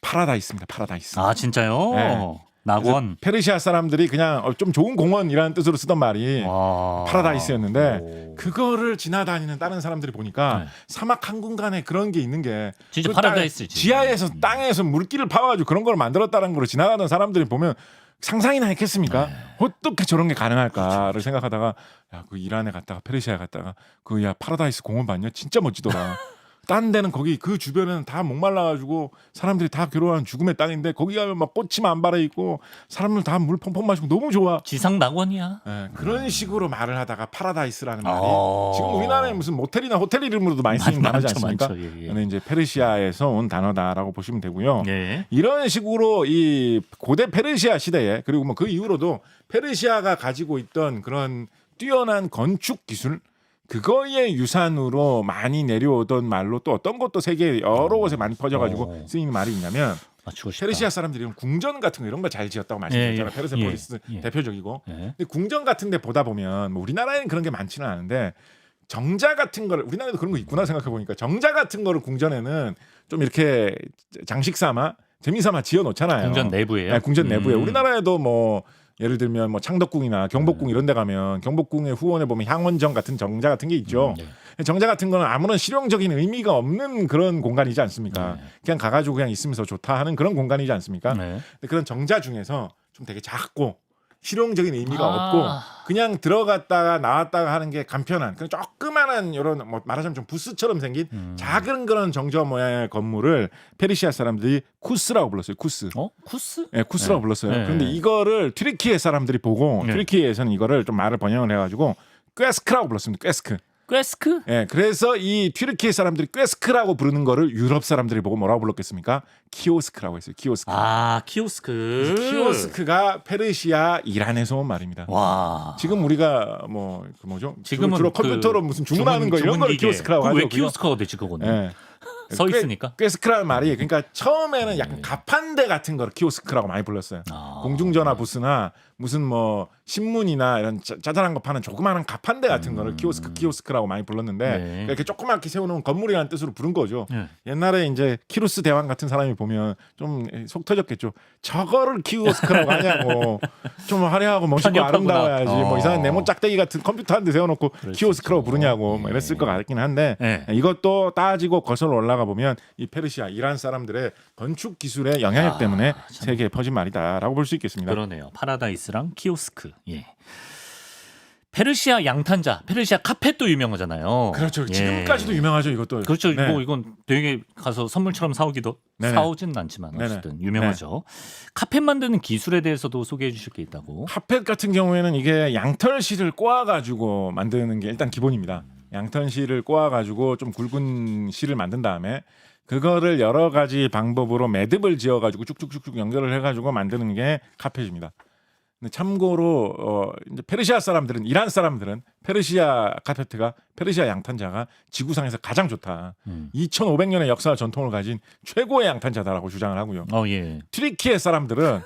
파라다이스입니다. 파라다이스. 아 진짜요? 네. 낙원. 페르시아 사람들이 그냥 좀 좋은 공원이라는 뜻으로 쓰던 말이 와. 파라다이스였는데 오. 그거를 지나다니는 다른 사람들이 보니까 네. 사막 한 군간에 그런 게 있는 게 진짜 그 파라다이스지. 지하에서 땅에서 물길을 파가지고 그런 걸 만들었다는 걸 지나가던 사람들이 보면 상상이나 했겠습니까? 네. 어떻게 저런 게 가능할까를 생각하다가 야, 그 이란에 갔다가 페르시아에 갔다가 그 야 파라다이스 공원 봤냐? 진짜 멋지더라. 딴 데는 거기 그 주변에는 다 목말라가지고 사람들이 다 괴로워하는 죽음의 땅인데 거기 가면 막 꽃이 만발해 있고 사람들 다 물 펑펑 마시고 너무 좋아. 지상 낙원이야. 예, 그런 식으로 말을 하다가 파라다이스라는 말이 어. 지금 우리나라에 무슨 모텔이나 호텔 이름으로도 많이 쓰이는 단어지 않습니까? 많죠. 예, 예. 근데 이제 페르시아에서 온 단어다라고 보시면 되고요. 예. 이런 식으로 이 고대 페르시아 시대에 그리고 뭐 그 이후로도 페르시아가 가지고 있던 그런 뛰어난 건축 기술 그거의 유산으로 많이 내려오던 말로 또 어떤 것도 세계 여러 곳에 많이 퍼져가지고 쓰이는 말이 있냐면 맞추고 싶다. 페르시아 사람들이 궁전 같은 거 이런 거 잘 지었다고 말씀드렸잖아요. 페르세폴리스 예. 대표적이고. 예. 근데 궁전 같은 데 보다 보면 뭐 우리나라에는 그런 게 많지는 않은데 정자 같은 거를 우리나라에도 그런 거 있구나 생각해 보니까 정자 같은 거를 궁전에는 좀 이렇게 장식 삼아 재미삼아 지어 놓잖아요. 궁전 내부에요. 네, 궁전 내부에. 우리나라에도 뭐 예를 들면 뭐 창덕궁이나 경복궁 이런 데 가면 경복궁의 후원에 보면 향원정 같은 정자 같은 게 있죠. 네. 정자 같은 거는 아무런 실용적인 의미가 없는 그런 공간이지 않습니까? 그냥 가가지고 그냥 있으면서 좋다 하는 그런 공간이지 않습니까? 네. 근데 그런 정자 중에서 좀 되게 작고 실용적인 의미가 아. 없고 그냥 들어갔다가 나왔다가 하는 게 간편한 그런 조그마한 이런 뭐 말하자면 좀 부스처럼 생긴 작은 그런 정자 모양의 건물을 페르시아 사람들이 쿠스라고 불렀어요. 쿠스. 쿠스? 네, 쿠스라고 네. 불렀어요. 네. 그런데 이거를 튀르키예 사람들이 보고 네. 튀르키예에서는 이거를 좀 말을 번역을 해가지고 꿰스크라고 불렀습니다. 꿰스크. 꿰스크? 예, 그래서 이 튀르키예 사람들이 꿰스크라고 부르는 거를 유럽 사람들이 보고 뭐라고 불렀겠습니까? 키오스크라고 했어요. 키오스크. 아 키오스크. 키오스크가 페르시아 이란에서 온 말입니다. 와. 지금 우리가 뭐 그 뭐죠? 지금은 주로 그 컴퓨터로 무슨 주문하는 거 이런 거를 주문기계. 키오스크라고 하죠. 왜 그죠? 키오스크가 되지 그거는? 예. 써 있으니까. 꿰스크라는 말이 그러니까 처음에는 약간 가판대 같은 거를 키오스크라고 많이 불렀어요. 아. 공중전화 부스나 무슨 뭐 신문이나 이런 짜잘한 거 파는 조그마한 가판대 같은 거를 키오스크라고 많이 불렀는데 네. 이렇게 조그맣게 세워놓은 건물이라는 뜻으로 부른 거죠. 네. 옛날에 이제 키루스 대왕 같은 사람이 보면 좀 속 터졌겠죠. 저거를 키오스크라고 하냐고 좀 화려하고 멋있고 편협하구나. 아름다워야지 뭐 이상한 네모 짝대기 같은 컴퓨터 한 대 세워놓고 키오스크라고 있죠. 부르냐고 뭐 이랬을 것 같긴 한데 네. 이것도 따지고 거슬러 올라가 보면 이 페르시아 이란 사람들의 건축 기술의 영향력 때문에 세계에 퍼진 말이다라고 볼 수 있겠습니다. 그러네요. 파라다이스랑 키오스크. 예. 페르시아 양탄자, 페르시아 카펫도 유명하잖아요. 그렇죠. 예. 지금까지도 유명하죠 이것도. 그렇죠. 네. 뭐 이건 되게 가서 선물처럼 사오기도 네네. 사오지는 않지만 어쨌든 유명하죠. 카펫 만드는 기술에 대해서도 소개해 주실 게 있다고. 카펫 같은 경우에는 이게 양털 실을 꼬아가지고 만드는 게 일단 기본입니다. 양털 실을 꼬아가지고 좀 굵은 실을 만든 다음에 그거를 여러 가지 방법으로 매듭을 지어가지고 쭉쭉쭉쭉 연결을 해가지고 만드는 게 카펫입니다. 근데 참고로 이제 페르시아 사람들은 이란 사람들은 페르시아 카페트가 페르시아 양탄자가 지구상에서 가장 좋다. 2,500년의 역사와 전통을 가진 최고의 양탄자다라고 주장을 하고요. 예. 튀르키예 사람들은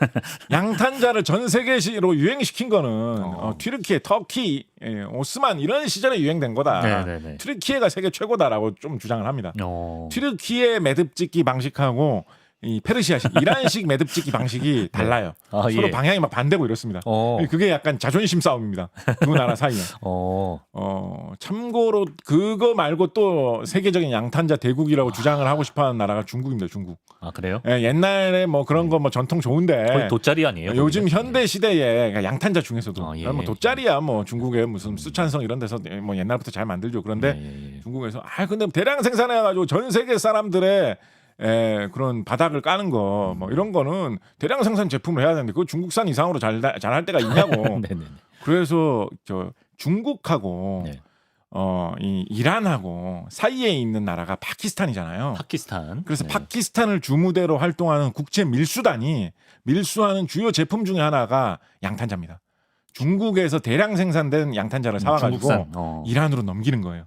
양탄자를 전 세계로 유행시킨 거는 튀르키예, 터키, 오스만 이런 시절에 유행된 거다. 네네네. 튀르키예가 세계 최고다라고 좀 주장을 합니다. 어. 튀르키예 매듭짓기 방식하고 이 페르시아식, 이란식 매듭짓기 방식이 달라요. 아, 서로 예. 방향이 막 반대고 이렇습니다. 그게 약간 자존심 싸움입니다. 두 나라 사이에. 참고로 그거 말고 또 세계적인 양탄자 대국이라고 주장을 하고 싶어하는 나라가 중국입니다. 중국. 아 그래요? 예, 옛날에 뭐 그런 거 뭐 전통 좋은데 거의 돗자리 아니에요? 요즘 거기는? 현대 시대에 그러니까 양탄자 중에서도 예. 뭐 돗자리야 뭐 중국에 무슨 수촨성 이런 데서 뭐 옛날부터 잘 만들죠. 그런데 예. 중국에서 근데 대량 생산해가지고 전 세계 사람들의 그런 바닥을 까는 거 뭐 이런 거는 대량 생산 제품을 해야 되는데 그거 중국산 이상으로 잘할 때가 있냐고. 네네. 그래서 저 중국하고 네. 이 이란하고 사이에 있는 나라가 파키스탄이잖아요. 파키스탄. 그래서 네. 파키스탄을 주무대로 활동하는 국제 밀수단이 밀수하는 주요 제품 중에 하나가 양탄자입니다. 중국에서 대량 생산된 양탄자를 사와가지고 중국산. 이란으로 넘기는 거예요.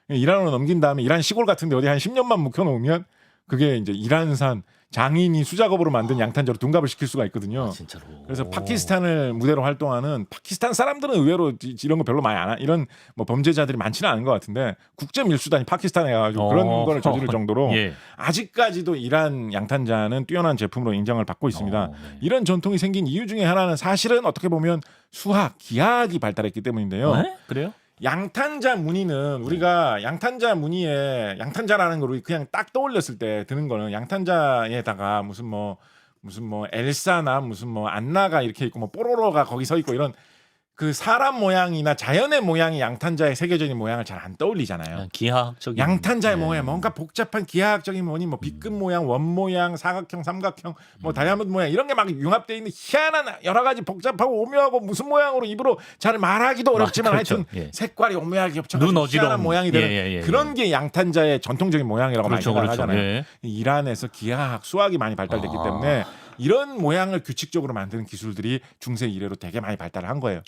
이란으로 넘긴 다음에 이란 시골 같은데 어디 한 10년만 묵혀놓으면 그게 이제 이란산 장인이 수작업으로 만든 양탄자로 둔갑을 시킬 수가 있거든요. 아, 진짜로. 그래서 파키스탄을 무대로 활동하는 파키스탄 사람들은 의외로 이런 거 별로 많이 안 이런 뭐 범죄자들이 많지는 않은 것 같은데 국제 밀수단이 파키스탄에 가가지고 그런 거를 저지를 정도로 예. 아직까지도 이란 양탄자는 뛰어난 제품으로 인정을 받고 있습니다. 네. 이런 전통이 생긴 이유 중에 하나는 사실은 어떻게 보면 수학, 기하학이 발달했기 때문인데요. 네? 그래요? 양탄자 무늬는 우리가 양탄자 무늬에 양탄자라는 걸 우리 그냥 딱 떠올렸을 때 드는 거는 양탄자에다가 무슨 뭐 엘사나 무슨 뭐 안나가 이렇게 있고 뭐 뽀로로가 거기 서 있고 이런 그 사람 모양이나 자연의 모양이 양탄자의 세계적인 모양을 잘 안 떠올리잖아요. 기하학적인 양탄자의 네. 모양 뭔가 복잡한 기하학적인 뭐니 뭐 B급 모양, 원 모양, 사각형, 삼각형, 뭐 다이아몬드 모양 이런 게 막 융합되어 있는 희한한 여러 가지 복잡하고 오묘하고 무슨 모양으로 입으로 잘 말하기도 어렵지만 그렇죠. 하여튼 예. 색깔이 오묘하게 눈 겹쳐가지고 어지러운 희한한 모양이 되는 예. 그런 게 양탄자의 전통적인 모양이라고 그렇죠, 많이 그렇죠. 생각하잖아요. 예. 이란에서 기하학, 수학이 많이 발달됐기 아. 때문에 이런 모양을 규칙적으로 만드는 기술들이 중세 이래로 되게 많이 발달한 거예요.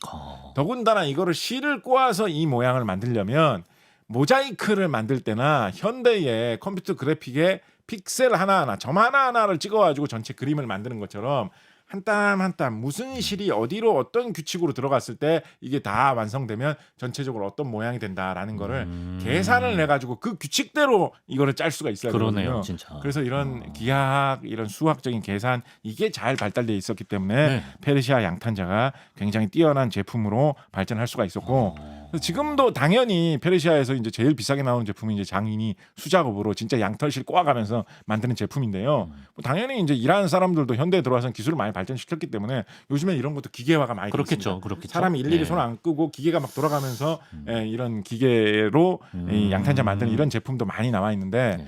더군다나 이거를 실을 꼬아서 이 모양을 만들려면 모자이크를 만들 때나 현대의 컴퓨터 그래픽에 픽셀 하나하나 점 하나하나를 찍어가지고 전체 그림을 만드는 것처럼 한 땀 한 땀 무슨 실이 어디로 어떤 규칙으로 들어갔을 때 이게 다 완성되면 전체적으로 어떤 모양이 된다라는 거를 계산을 해가지고 그 규칙대로 이거를 짤 수가 있어야 그러네요, 되거든요. 진짜. 그래서 이런 기하학, 이런 수학적인 계산 이게 잘 발달돼 있었기 때문에 네. 페르시아 양탄자가 굉장히 뛰어난 제품으로 발전할 수가 있었고 그래서 지금도 당연히 페르시아에서 이제 제일 비싸게 나오는 제품이 이제 장인이 수작업으로 진짜 양털실 꼬아가면서 만드는 제품인데요. 뭐 당연히 이제 이란 사람들도 현대에 들어와서 기술을 많이 발전시켰기 때문에 요즘에 이런 것도 기계화가 많이 그렇겠죠, 됐습니다. 그렇겠죠. 사람이 일일이 예. 손 안 끄고 기계가 막 돌아가면서 이런 기계로 이 양탄자 만드는 이런 제품도 많이 나와 있는데 네.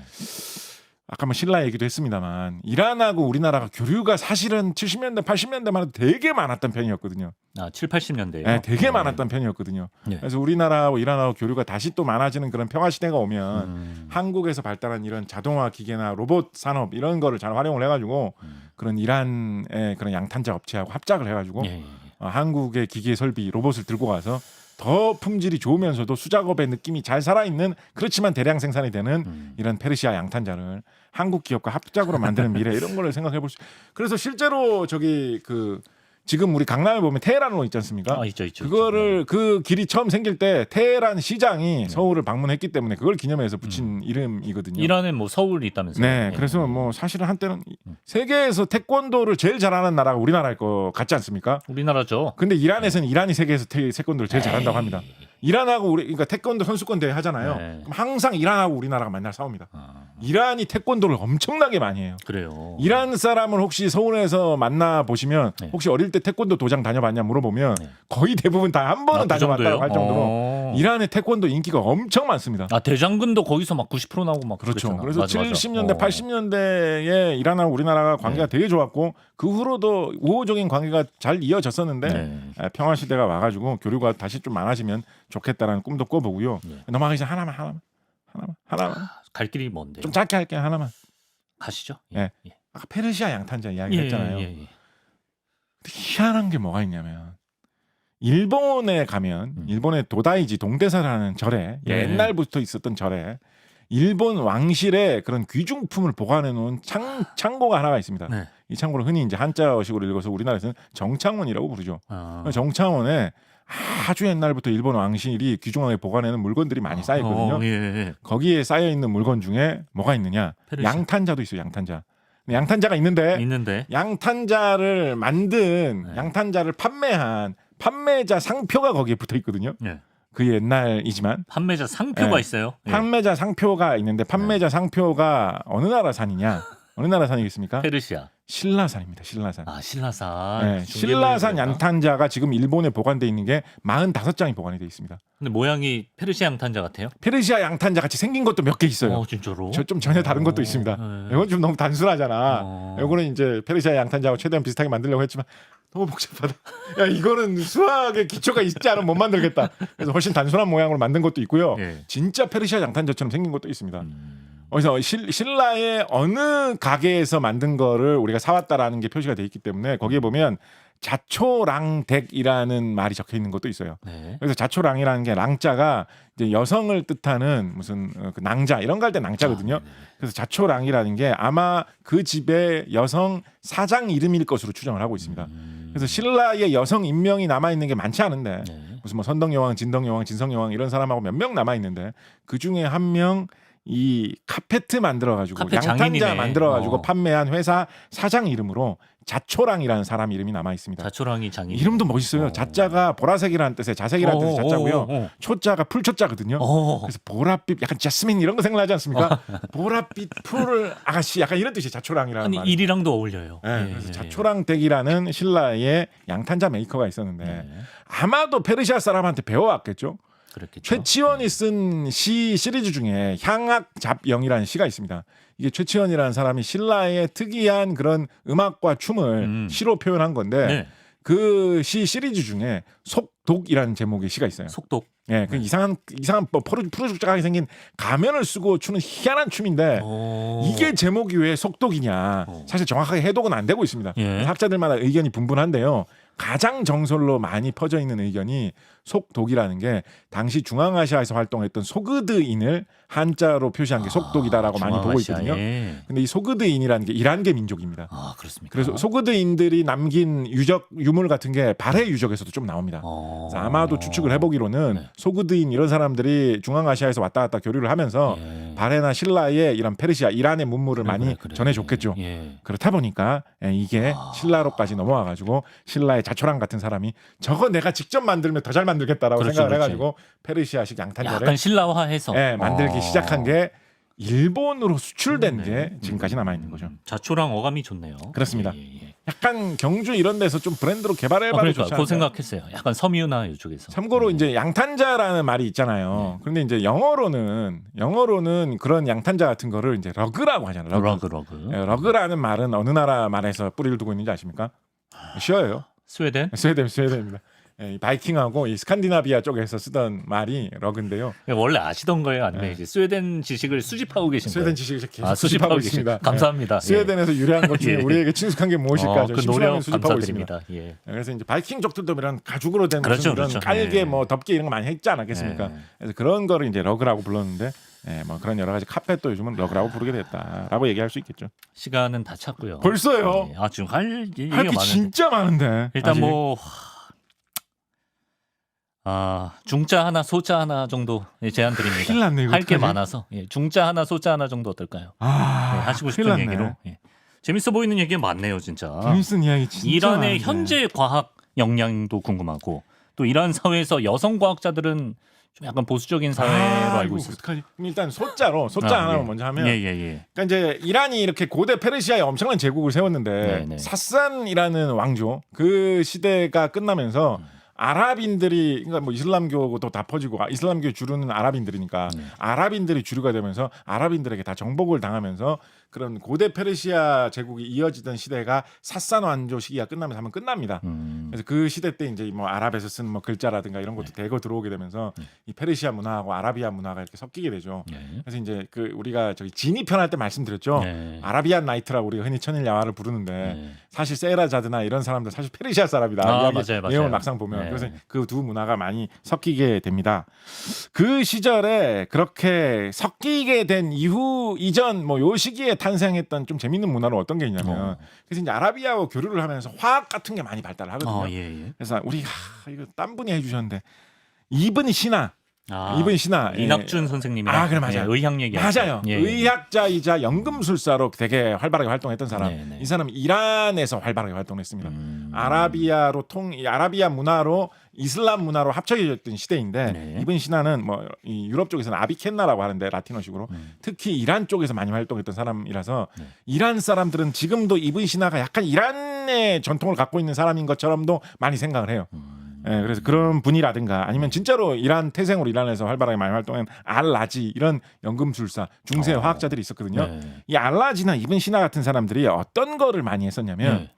아까 뭐 신라 얘기도 했습니다만 이란하고 우리나라가 교류가 사실은 70년대 80년대만 해도 되게 많았던 편이었거든요. 아, 7, 80년대요. 네, 되게 많았던 편이었거든요. 네. 그래서 우리나라하고 이란하고 교류가 다시 또 많아지는 그런 평화 시대가 오면 한국에서 발달한 이런 자동화 기계나 로봇 산업 이런 거를 잘 활용을 해가지고 그런 이란의 그런 양탄자 업체하고 합작을 해가지고 예. 한국의 기계 설비 로봇을 들고 가서 더 품질이 좋으면서도 수작업의 느낌이 잘 살아있는 그렇지만 대량 생산이 되는 이런 페르시아 양탄자를 한국 기업과 합작으로 만드는 미래 이런 걸 생각해 볼 수. 그래서 실제로 저기 그 지금 우리 강남에 보면 테헤란로 있지 않습니까? 아, 있죠. 그거를 그 길이 처음 생길 때 테헤란 시장이 서울을 방문했기 때문에 그걸 기념해서 붙인 이름이거든요. 이란에 뭐 서울이 있다면서요. 네, 예. 그래서 뭐 사실은 한때는 세계에서 태권도를 제일 잘하는 나라가 우리나라일 것 같지 않습니까? 우리나라죠. 근데 이란에서는 이란이 세계에서 태권도를 제일 잘한다고 합니다. 이란하고 우리 그러니까 태권도 선수권 대회 하잖아요. 네. 그럼 항상 이란하고 우리나라가 맨날 싸웁니다. 아, 이란이 태권도를 엄청나게 많이 해요. 그래요. 이란 사람을 혹시 서울에서 만나 보시면 네. 혹시 어릴 때 태권도 도장 다녀봤냐 물어보면 네. 거의 대부분 다 한 번은 그 다녀봤다고 정도예요? 할 정도로 이란의 태권도 인기가 엄청 많습니다. 아, 대장금도 거기서 막 90% 나오고 막 그렇죠. 그랬잖아. 그래서 맞아. 70년대, 80년대에 이란하고 우리나라가 관계가 되게 좋았고 그 후로도 우호적인 관계가 잘 이어졌었는데 네. 평화 시대가 와가지고 교류가 다시 좀 많아지면 좋겠다라는 꿈도 꿔보고요. 네. 넘어가기 전에 하나만 갈 길이 먼데요. 좀 짧게 할게요. 하나만. 가시죠. 예. 아까 페르시아 양탄자 이야기 예, 했잖아요. 예. 근데 희한한 게 뭐가 있냐면 일본에 가면 일본의 도다이지 동대사라는 절에 네. 옛날부터 있었던 절에 일본 왕실의 그런 귀중품을 보관해 놓은 창고가 하나가 있습니다. 네. 이 창고를 흔히 이제 한자어식으로 읽어서 우리나라에서는 정창원이라고 부르죠. 아. 정창원에 아주 옛날부터 일본 왕실이 귀중하게 보관해 놓은 물건들이 많이 쌓여 있거든요. 예. 거기에 쌓여 있는 물건 중에 뭐가 있느냐? 페르시아. 양탄자도 있어요. 양탄자. 근데 양탄자가 있는데 양탄자를 만든 네. 양탄자를 판매한 판매자 상표가 거기에 붙어 있거든요. 예. 그 옛날이지만 판매자 상표가 예. 있어요. 예. 판매자 상표가 있는데 판매자 상표가 어느 나라 산이냐? 어느 나라 산이겠습니까? 페르시아. 신라산입니다. 신라산. 아 신라산. 네, 신라산 양탄자가 지금 일본에 보관돼 있는 게 45장이 보관이 돼 있습니다. 근데 모양이 페르시아 양탄자 같아요? 페르시아 양탄자 같이 생긴 것도 몇 개 있어요. 진짜로? 저 좀 전혀 다른 것도 있습니다. 이건 좀 너무 단순하잖아. 이거는 이제 페르시아 양탄자하고 최대한 비슷하게 만들려고 했지만 너무 복잡하다. 야 이거는 수학의 기초가 있지 않으면 못 만들겠다. 그래서 훨씬 단순한 모양으로 만든 것도 있고요. 예. 진짜 페르시아 양탄자처럼 생긴 것도 있습니다. 그래서 신라의 어느 가게에서 만든 거를 우리가 사왔다라는 게 표시가 돼 있기 때문에 거기에 보면 자초랑댁이라는 말이 적혀 있는 것도 있어요. 네. 그래서 자초랑이라는 게 랑자가 이제 여성을 뜻하는 무슨 그 낭자 이런 거 할 때 낭자거든요. 그래서 자초랑이라는 게 아마 그 집의 여성 사장 이름일 것으로 추정을 하고 있습니다. 그래서 신라의 여성 인명이 남아 있는 게 많지 않은데 무슨 뭐 선덕여왕, 진덕여왕, 진성여왕 이런 사람하고 몇 명 남아 있는데 그 중에 한 명 이 카페트 만들어가지고 카페 양탄자 장인이네. 만들어가지고 판매한 회사 사장 이름으로 자초랑이라는 사람 이름이 남아 있습니다. 자초랑이 장인. 이름도 멋있어요. 자자가 보라색이라는 뜻의 자색이라는 뜻의 자자고요. 초자가 풀초자거든요. 그래서 보랏빛 약간 자스민 이런 거 생각나지 않습니까? 보랏빛 풀 아가씨 약간 이런 뜻이 자초랑이라는 아니 말이에요. 일이랑도 어울려요. 네, 그래서 자초랑댁이라는 신라의 양탄자 메이커가 있었는데 아마도 페르시아 사람한테 배워왔겠죠. 그렇겠죠. 최치원이 쓴 시 시리즈 중에 향악잡영이라는 시가 있습니다. 이게 최치원이라는 사람이 신라의 특이한 그런 음악과 춤을 시로 표현한 건데 네. 그 시 시리즈 중에 속독이라는 제목의 시가 있어요. 속독. 예, 그 이상한 뭐 푸르죽하게 생긴 가면을 쓰고 추는 희한한 춤인데 이게 제목이 왜 속독이냐? 사실 정확하게 해독은 안 되고 있습니다. 예. 학자들마다 의견이 분분한데요. 가장 정설로 많이 퍼져 있는 의견이 속독이라는 게 당시 중앙아시아에서 활동했던 소그드인을 한자로 표시한 게 속독이다라고 많이 보고 있거든요. 근데 이 소그드인이라는 게 이란계 민족입니다. 아 그렇습니까? 그래서 소그드인들이 남긴 유물 같은 게 발해 유적에서도 좀 나옵니다. 그래서 아마도 추측을 해보기로는 소그드인 이런 사람들이 중앙아시아에서 왔다 갔다 교류를 하면서 발해나 신라의 이런 페르시아, 이란의 문물을 많이 전해줬겠죠. 그렇다 보니까 이게 신라로까지 넘어와가지고 신라의 자초랑 같은 사람이 저거 내가 직접 만들면 더 잘 만들겠다라고 생각을 해가지고 페르시아식 양탄자를 약간 신라화해서 만들기 시작한 게 일본으로 수출된 게 지금까지 남아 있는 거죠. 자초랑 어감이 좋네요. 그렇습니다. 약간 경주 이런 데서 좀 브랜드로 개발해봐도 그러니까 좋지 않을까? 그 생각했어요. 약간 섬유나 이쪽에서. 참고로 이제 양탄자라는 말이 있잖아요. 그런데 이제 영어로는 그런 양탄자 같은 거를 이제 러그라고 하잖아요. 러그. 러그라는 말은 어느 나라 말에서 뿌리를 두고 있는지 아십니까? 쉬워요. 스웨덴? 스웨덴입니다. 이 바이킹하고 이 스칸디나비아 쪽에서 쓰던 말이 러그인데요. 원래 아시던 거예요? 아니면 이제 스웨덴 지식을 수집하고 계신 스웨덴 거예요? 지식을 계속 수집하고 있습니다. 감사합니다. 스웨덴에서 유래한 것 중에 우리에게 친숙한 게 무엇일까? 그 노력 수집하고 감사드립니다. 있습니다. 그래서 이제 바이킹족들도 이런 가죽으로 된 그렇죠, 무슨 이런 깔개 뭐 덮개 이런 거 많이 했지 않았겠습니까? 그래서 그런 거를 이제 러그라고 불렀는데 뭐 그런 여러 가지 카펫도 요즘은 러그라고 부르게 됐다라고 얘기할 수 있겠죠. 시간은 다 찼고요. 벌써요? 지금 할 얘기가 할 게 많은데. 진짜 많은데. 일단 아직. 뭐 중자 하나 소자 하나 정도 제안 드립니다. 큰일 났네, 이거 할 게 어떡하지? 많아서 중자 하나 소자 하나 정도 어떨까요? 하시고 큰일 싶은 났네. 얘기로 재밌어 보이는 얘기가 많네요, 진짜. 재밌는 이야기 진짜 이란의 많은데. 현재 과학 역량도 궁금하고 또 이란 사회에서 여성 과학자들은 좀 약간 보수적인 사회로 알고 이거 있어요. 어떡하지? 그럼 일단 소자 하나만 먼저 하면 그러니까 이제 이란이 이렇게 고대 페르시아에 엄청난 제국을 세웠는데 네네. 사산이라는 왕조 그 시대가 끝나면서 아랍인들이 그러니까 뭐 이슬람교도 다 퍼지고 이슬람교 주류는 아랍인들이니까 아랍인들이 주류가 되면서 아랍인들에게 다 정복을 당하면서 그런 고대 페르시아 제국이 이어지던 시대가 사산 왕조 시기가 끝나면서 한번 끝납니다. 그래서 그 시대 때 이제 뭐 아랍에서 쓴 뭐 글자라든가 이런 것도 대거 들어오게 되면서 이 페르시아 문화하고 아라비아 문화가 이렇게 섞이게 되죠. 그래서 이제 그 우리가 저기 진이 편할 때 말씀드렸죠. 아라비안 나이트라고 우리가 흔히 천일야화를 부르는데 사실 세라자드나 이런 사람들 사실 페르시아 사람이다. 맞아요. 내용을 막상 보면 그래서 그 두 문화가 많이 섞이게 됩니다. 그 시절에 그렇게 섞이게 된 이후 이전 뭐 요 시기에 탄생했던 좀 재밌는 문화는 어떤 게 있냐면 그래서 이제 아라비아하고 교류를 하면서 화학 같은 게 많이 발달을 하거든요. 그래서 우리 이거 딴 분이 해주셨는데 이븐 시나 이낙준 선생님이 그래 맞아요. 의학 얘기 맞아요. 의학자이자 연금술사로 되게 활발하게 활동했던 사람. 이 사람은 이란에서 활발하게 활동했습니다. 이 아라비아 문화로 이슬람 문화로 합쳐졌던 시대인데 네. 이븐 시나는 뭐 이 유럽 쪽에서는 아비켄나라고 하는데 라틴어식으로 특히 이란 쪽에서 많이 활동했던 사람이라서 네. 이란 사람들은 지금도 이븐 시나가 약간 이란의 전통을 갖고 있는 사람인 것처럼도 많이 생각을 해요. 예, 그래서 그런 분이라든가 아니면 진짜로 이란 태생으로 이란에서 활발하게 많이 활동한 알라지 이런 연금술사 중세 화학자들이 있었거든요. 네. 이 알라지나 이븐 시나 같은 사람들이 어떤 거를 많이 했었냐면 네.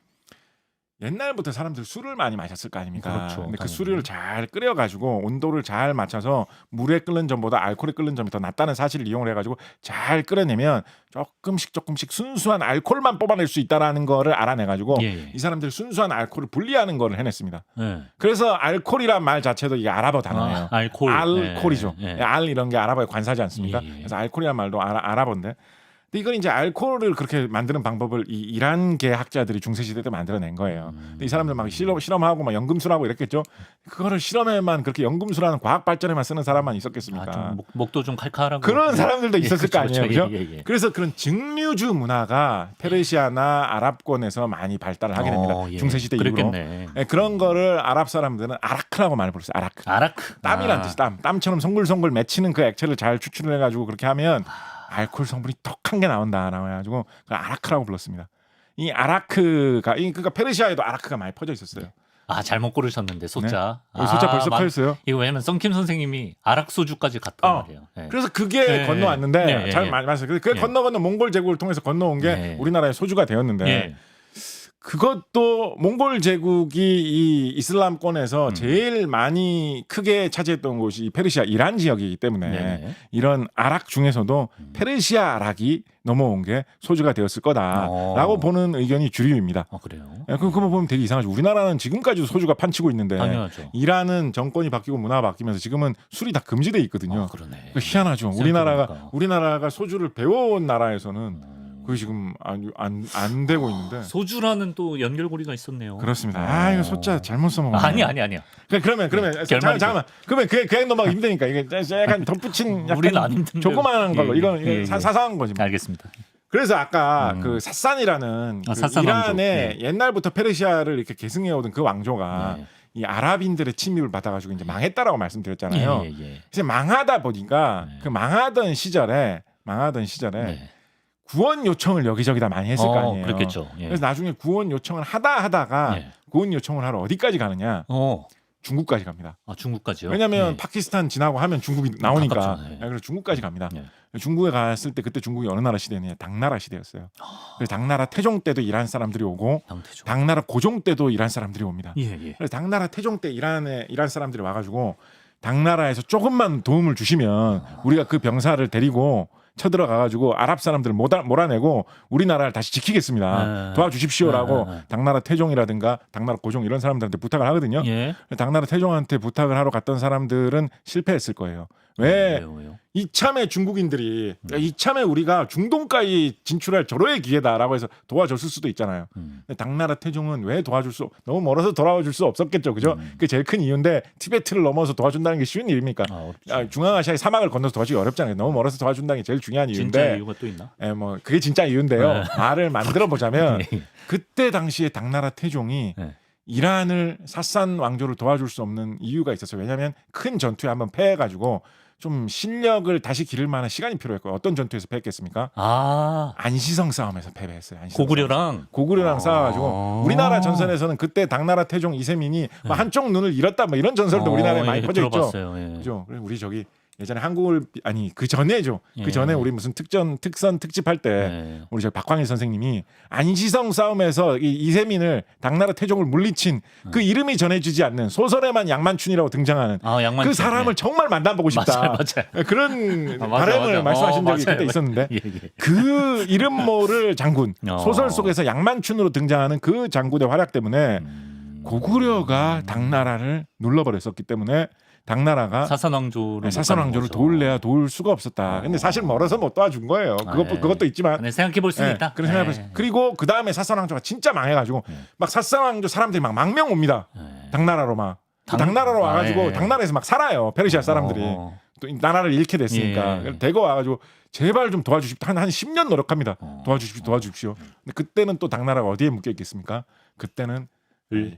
옛날부터 사람들 술을 많이 마셨을 거 아닙니까? 그렇죠, 근데 그 당연히. 술을 잘 끓여가지고 온도를 잘 맞춰서 물에 끓는 점보다 알코올에 끓는 점이 더 낫다는 사실을 이용을 해가지고 잘 끓여내면 조금씩 순수한 알코올만 뽑아낼 수 있다라는 거를 알아내가지고 예. 이 사람들이 순수한 알코올을 분리하는 거를 해냈습니다. 네. 그래서 알코올이란 말 자체도 이게 아랍어 단어예요. 알코올. 알코올이죠. 예. 알 이런 게 아랍어에 관사지 않습니까? 예. 그래서 알코올이란 말도 아랍어인데. 근데 이건 이제 알코올을 그렇게 만드는 방법을 이 이란계 학자들이 중세 시대 때 만들어낸 거예요. 근데 이 사람들 막 실험하고 막 연금술하고 이랬겠죠. 그거를 실험에만 그렇게 연금술하는 과학 발전에만 쓰는 사람만 있었겠습니까? 좀 목도 좀 칼칼하고 그런 사람들도 있었을 거 아니에요, 그죠? 예. 그래서 그런 증류주 문화가 페르시아나 아랍권에서 많이 발달을 하게 됩니다. 예. 중세 시대 이후로. 그랬겠네. 네, 그런 거를 아랍 사람들은 아라크라고 말을 불렀어요. 아라크. 아라크. 땀이란 뜻이 땀처럼 송글송글 맺히는 그 액체를 잘 추출을 해가지고 그렇게 하면 알코올 성분이 톡한 게 나온다라고 해가지고 그걸 아라크라고 불렀습니다. 이 아라크가 그러니까 페르시아에도 아라크가 많이 퍼져 있었어요. 잘못 고르셨는데 소자. 소자 벌써 퍼졌어요. 이거 왜냐면 썬킴 선생님이 아락 소주까지 갔단 말이에요. 네. 그래서 그게 건너왔는데 잘 많이 맞았어요. 그게 건너건너 몽골 제국을 통해서 건너온 게 우리나라의 소주가 되었는데 그것도 몽골 제국이 이 이슬람권에서 제일 많이 크게 차지했던 곳이 이 페르시아 이란 지역이기 때문에 이런 아락 중에서도 페르시아 아락이 넘어온 게 소주가 되었을 거다라고 보는 의견이 주류입니다. 그래요? 그거 보면 되게 이상하죠. 우리나라는 지금까지도 소주가 판치고 있는데 당연하죠. 이란은 정권이 바뀌고 문화가 바뀌면서 지금은 술이 다 금지돼 있거든요. 그러네. 희한하죠. 우리나라가 소주를 배워온 나라에서는 그게 지금 안 되고 있는데 소주라는 또 연결고리가 있었네요. 그렇습니다. 이거 소자 잘못 써먹었네. 아니야. 그러면 잠깐만. 그러면 그냥 넘어가 힘드니까 이게 약간 덧붙인 우리는 안 약간 힘든데. 조그마한 걸로 이건 예. 사사한 거지. 뭐. 알겠습니다. 그래서 아까 그 사산이라는 그 사산 이란의 왕조. 옛날부터 페르시아를 이렇게 계승해 오던 그 왕조가 이 아랍인들의 침입을 받아가지고 이제 망했다라고 말씀드렸잖아요. 그래서 망하다 보니까 그 망하던 시절에 구원 요청을 여기저기다 많이 했을 거 아니에요. 그렇겠죠. 그래서 나중에 구원 요청을 하다가 구원 요청을 하러 어디까지 가느냐? 중국까지 갑니다. 중국까지요? 왜냐하면 파키스탄 지나고 하면 중국이 나오니까. 가깝죠. 그래서 중국까지 갑니다. 중국에 갔을 때 그때 중국이 어느 나라 시대냐? 당나라 시대였어요. 그래서 당나라 태종 때도 이란 사람들이 오고 당나라 고종 때도 이란 사람들이 옵니다. 그래서 당나라 태종 때 이란 사람들이 와가지고 당나라에서 조금만 도움을 주시면 우리가 그 병사를 데리고 쳐들어가가지고 아랍 사람들을 몰아내고 우리나라를 다시 지키겠습니다. 도와주십시오라고 당나라 태종이라든가 당나라 고종 이런 사람들한테 부탁을 하거든요. 당나라 태종한테 부탁을 하러 갔던 사람들은 실패했을 거예요. 왜? 이참에 중국인들이 이참에 우리가 중동까지 진출할 절호의 기회다라고 해서 도와줬을 수도 있잖아요. 근데 당나라 태종은 왜 너무 멀어서 돌아와줄 수 없었겠죠, 그죠? 그게 제일 큰 이유인데 티베트를 넘어서 도와준다는 게 쉬운 일입니까? 중앙아시아의 사막을 건너서 도와주기 어렵잖아요. 너무 멀어서 도와준다는 게 제일 중요한 이유인데. 진짜 이유가 또 있나? 뭐 그게 진짜 이유인데요. 말을 만들어 보자면 그때 당시에 당나라 태종이 이란을 사산 왕조를 도와줄 수 없는 이유가 있었어요. 왜냐하면 큰 전투에 한번 패해가지고 좀 실력을 다시 기를 만한 시간이 필요했고요. 어떤 전투에서 패했겠습니까? 안시성 싸움에서 패배했어요. 고구려랑 싸워가지고 우리나라 전선에서는 그때 당나라 태종 이세민이 한쪽 눈을 잃었다 뭐 이런 전설도 우리나라에 많이 퍼져 있죠. 그죠? 우리 저기 예전에 그 전에죠. 그 전에 우리 무슨 특선 특집할 때 우리 저 박광일 선생님이 안시성 싸움에서 이 이세민을 당나라 태종을 물리친 그 이름이 전해지지 않는 소설에만 양만춘이라고 등장하는 그 사람을 정말 만나보고 싶다. 맞아요. 그런 바람을 말씀하신 적이 그때 있었는데 그 이름모를 장군 소설 속에서 양만춘으로 등장하는 그 장군의 활약 때문에 고구려가 당나라를 눌러버렸었기 때문에 당나라가 사산 왕조를 도울래야 도울 수가 없었다. 근데 사실 멀어서 못 도와준 거예요. 그것도 있지만 생각해 볼 수는 있다. 그리고 그 다음에 사산 왕조가 진짜 망해가지고 막 사산 왕조 사람들이 막 망명 옵니다. 당나라로 당나라로 와가지고 당나라에서 막 살아요. 페르시아 사람들이 또 나라를 잃게 됐으니까 대거 와가지고 제발 좀 도와주십시오. 한 10년 노력합니다. 도와주십시오. 근데 그때는 또 당나라가 어디에 묶여 있겠습니까? 그때는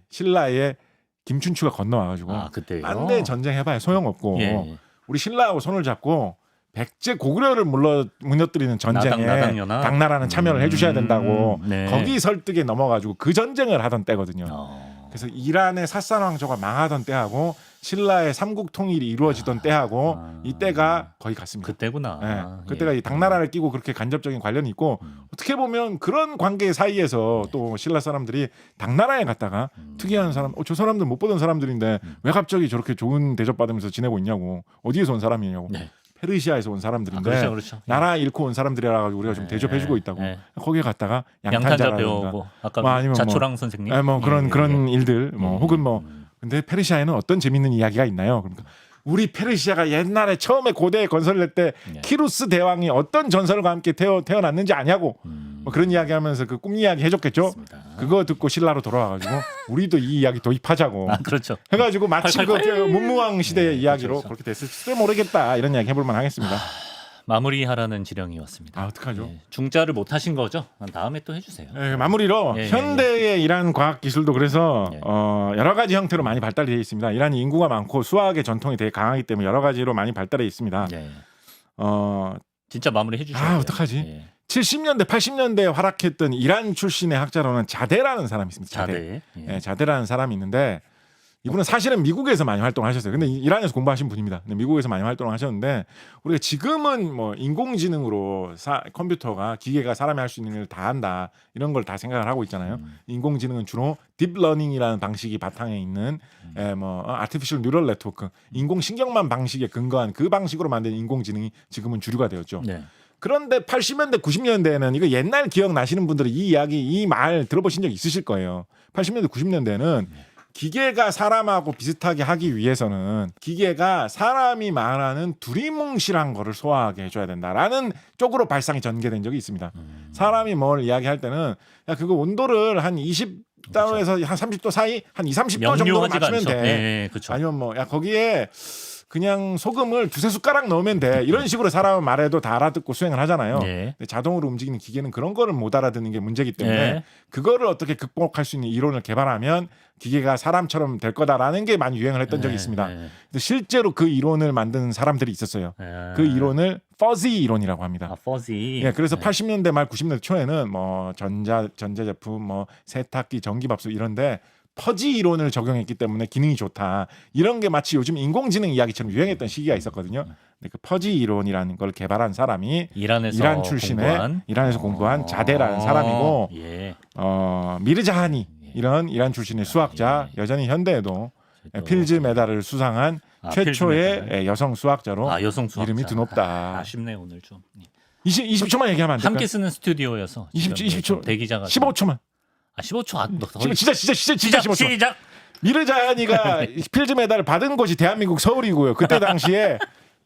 신라의 김춘추가 건너와가지고 그때요. 딴데 전쟁해봐야 소용없고 예. 우리 신라하고 손을 잡고 백제 고구려를 무너뜨리는 전쟁에 나당연합? 당나라는 참여를 해주셔야 된다고 네. 거기 설득에 넘어가지고 그 전쟁을 하던 때거든요. 어. 그래서 이란의 사산왕조가 망하던 때하고 신라의 삼국 통일이 이루어지던 때하고 이때가 거의 같습니다. 그때구나. 네, 그때가 이 당나라를 끼고 그렇게 간접적인 관련이 있고 어떻게 보면 그런 관계 사이에서 또 신라 사람들이 당나라에 갔다가 특이한 사람, 저 사람들 못 보던 사람들인데 왜 갑자기 저렇게 좋은 대접받으면서 지내고 있냐고 어디에서 온 사람이냐고 네. 페르시아에서 온 사람들인데 그렇죠. 나라 잃고 온 사람들이라 가지고 우리가 좀 대접해주고 있다고 거기에 갔다가 양탄자 양탄자라든가 배우고 아까 뭐 아니면 자초랑 선생님. 뭐 그런 일들 뭐 예. 혹은 뭐 근데 페르시아에는 어떤 재밌는 이야기가 있나요? 그러니까 우리 페르시아가 옛날에 처음에 고대에 건설될 때 예. 키루스 대왕이 어떤 전설과 함께 태어났는지 아냐고 뭐 그런 이야기하면서 그 꿈 이야기 해줬겠죠. 맞습니다. 그거 듣고 신라로 돌아와가지고 우리도 이 이야기 도입하자고 그렇죠. 해가지고 마치 그 콸콸콸. 문무왕 시대의 이야기로 그렇죠. 그렇게 됐을지도 모르겠다 이런 이야기 해볼만 하겠습니다. 마무리하라는 지령이었습니다. 어떡하죠? 예. 중자를 못 하신 거죠? 다음에 또 해주세요. 마무리로 예, 예, 현대의 이란 과학 기술도 그래서 예. 여러 가지 형태로 많이 발달이 되어 있습니다. 이란이 인구가 많고 수학의 전통이 되게 강하기 때문에 여러 가지로 많이 발달해 있습니다. 예. 어, 진짜 마무리 해주셔야 돼요. 어떡하지? 예. 70년대, 80년대에 활약했던 이란 출신의 학자로는 자데라는 사람이 있습니다. 자대. 예. 예, 자데라는 사람이 있는데 이분은 사실은 미국에서 많이 활동하셨어요. 근데 이란에서 공부하신 분입니다. 근데 미국에서 많이 활동을 하셨는데 우리가 지금은 뭐 인공지능으로 컴퓨터가 기계가 사람이 할 수 있는 일을 다 한다 이런 걸 다 생각을 하고 있잖아요. 인공지능은 주로 딥러닝이라는 방식이 바탕에 있는 아티피셜 뉴럴 네트워크 인공신경망 방식에 근거한 그 방식으로 만든 인공지능이 지금은 주류가 되었죠. 네. 그런데 80년대, 90년대에는 이거 옛날 기억나시는 분들은 이 이야기, 이 말 들어보신 적 있으실 거예요. 80년대, 90년대에는 기계가 사람하고 비슷하게 하기 위해서는 기계가 사람이 말하는 두리뭉실한 거를 소화하게 해줘야 된다라는 쪽으로 발상이 전개된 적이 있습니다. 사람이 뭘 이야기할 때는 야 그거 온도를 한 20도에서 한 30도 사이 한 2, 30도 정도로 명료하지가 맞추면 않죠. 돼. 예, 그렇죠. 아니면 뭐 야 거기에 그냥 소금을 두세 숟가락 넣으면 돼. 이런 식으로 사람은 말해도 다 알아듣고 수행을 하잖아요. 예. 근데 자동으로 움직이는 기계는 그런 거를 못 알아듣는 게 문제이기 때문에 예. 그거를 어떻게 극복할 수 있는 이론을 개발하면 기계가 사람처럼 될 거다라는 게 많이 유행을 했던 적이 있습니다. 예. 근데 실제로 그 이론을 만든 사람들이 있었어요. 예. 그 이론을 퍼지 이론이라고 합니다. 퍼지. 예, 그래서 80년대 말 90년대 초에는 뭐 전자제품, 뭐 세탁기, 전기밥솥 이런데 퍼지 이론을 적용했기 때문에 기능이 좋다. 이런 게 마치 요즘 인공지능 이야기처럼 유행했던 시기가 있었거든요. 근데 그 퍼지 이론이라는 걸 개발한 사람이 이란 출신의 이란에서 공부한 자데라는 사람이고 예. 미르자하니 이런 이란 출신의 수학자 여전히 현대에도 필즈 메달을 수상한 최초의 필즈 여성 수학자로 여성 수학자. 이름이 드높다. 아쉽네 오늘 좀. 20초만 얘기하면 안 될까요? 함께 쓰는 스튜디오여서 20초. 대기자가 15초만. 15초. 진짜 15초. 시작. 미르자하니가 필즈 메달을 받은 곳이 대한민국 서울이고요. 그때 당시에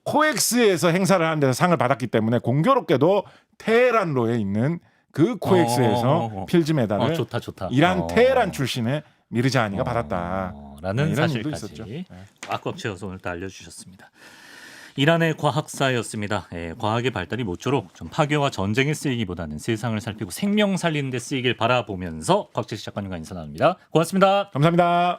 코엑스에서 행사를 하는 데서 상을 받았기 때문에 공교롭게도 테헤란로에 있는 그 코엑스에서 필즈 메달을 좋다. 이란 테헤란 출신의 미르자하니가 받았다. 라는 이런 일도 사실까지 있었죠. 네. 꽉꽉 채워서 오늘 또 알려주셨습니다. 이란의 과학사였습니다. 과학의 발달이 모쪼록 좀 파괴와 전쟁에 쓰이기보다는 세상을 살피고 생명 살리는 데 쓰이길 바라보면서 곽재식 작가님과 인사 나눕니다. 고맙습니다. 감사합니다.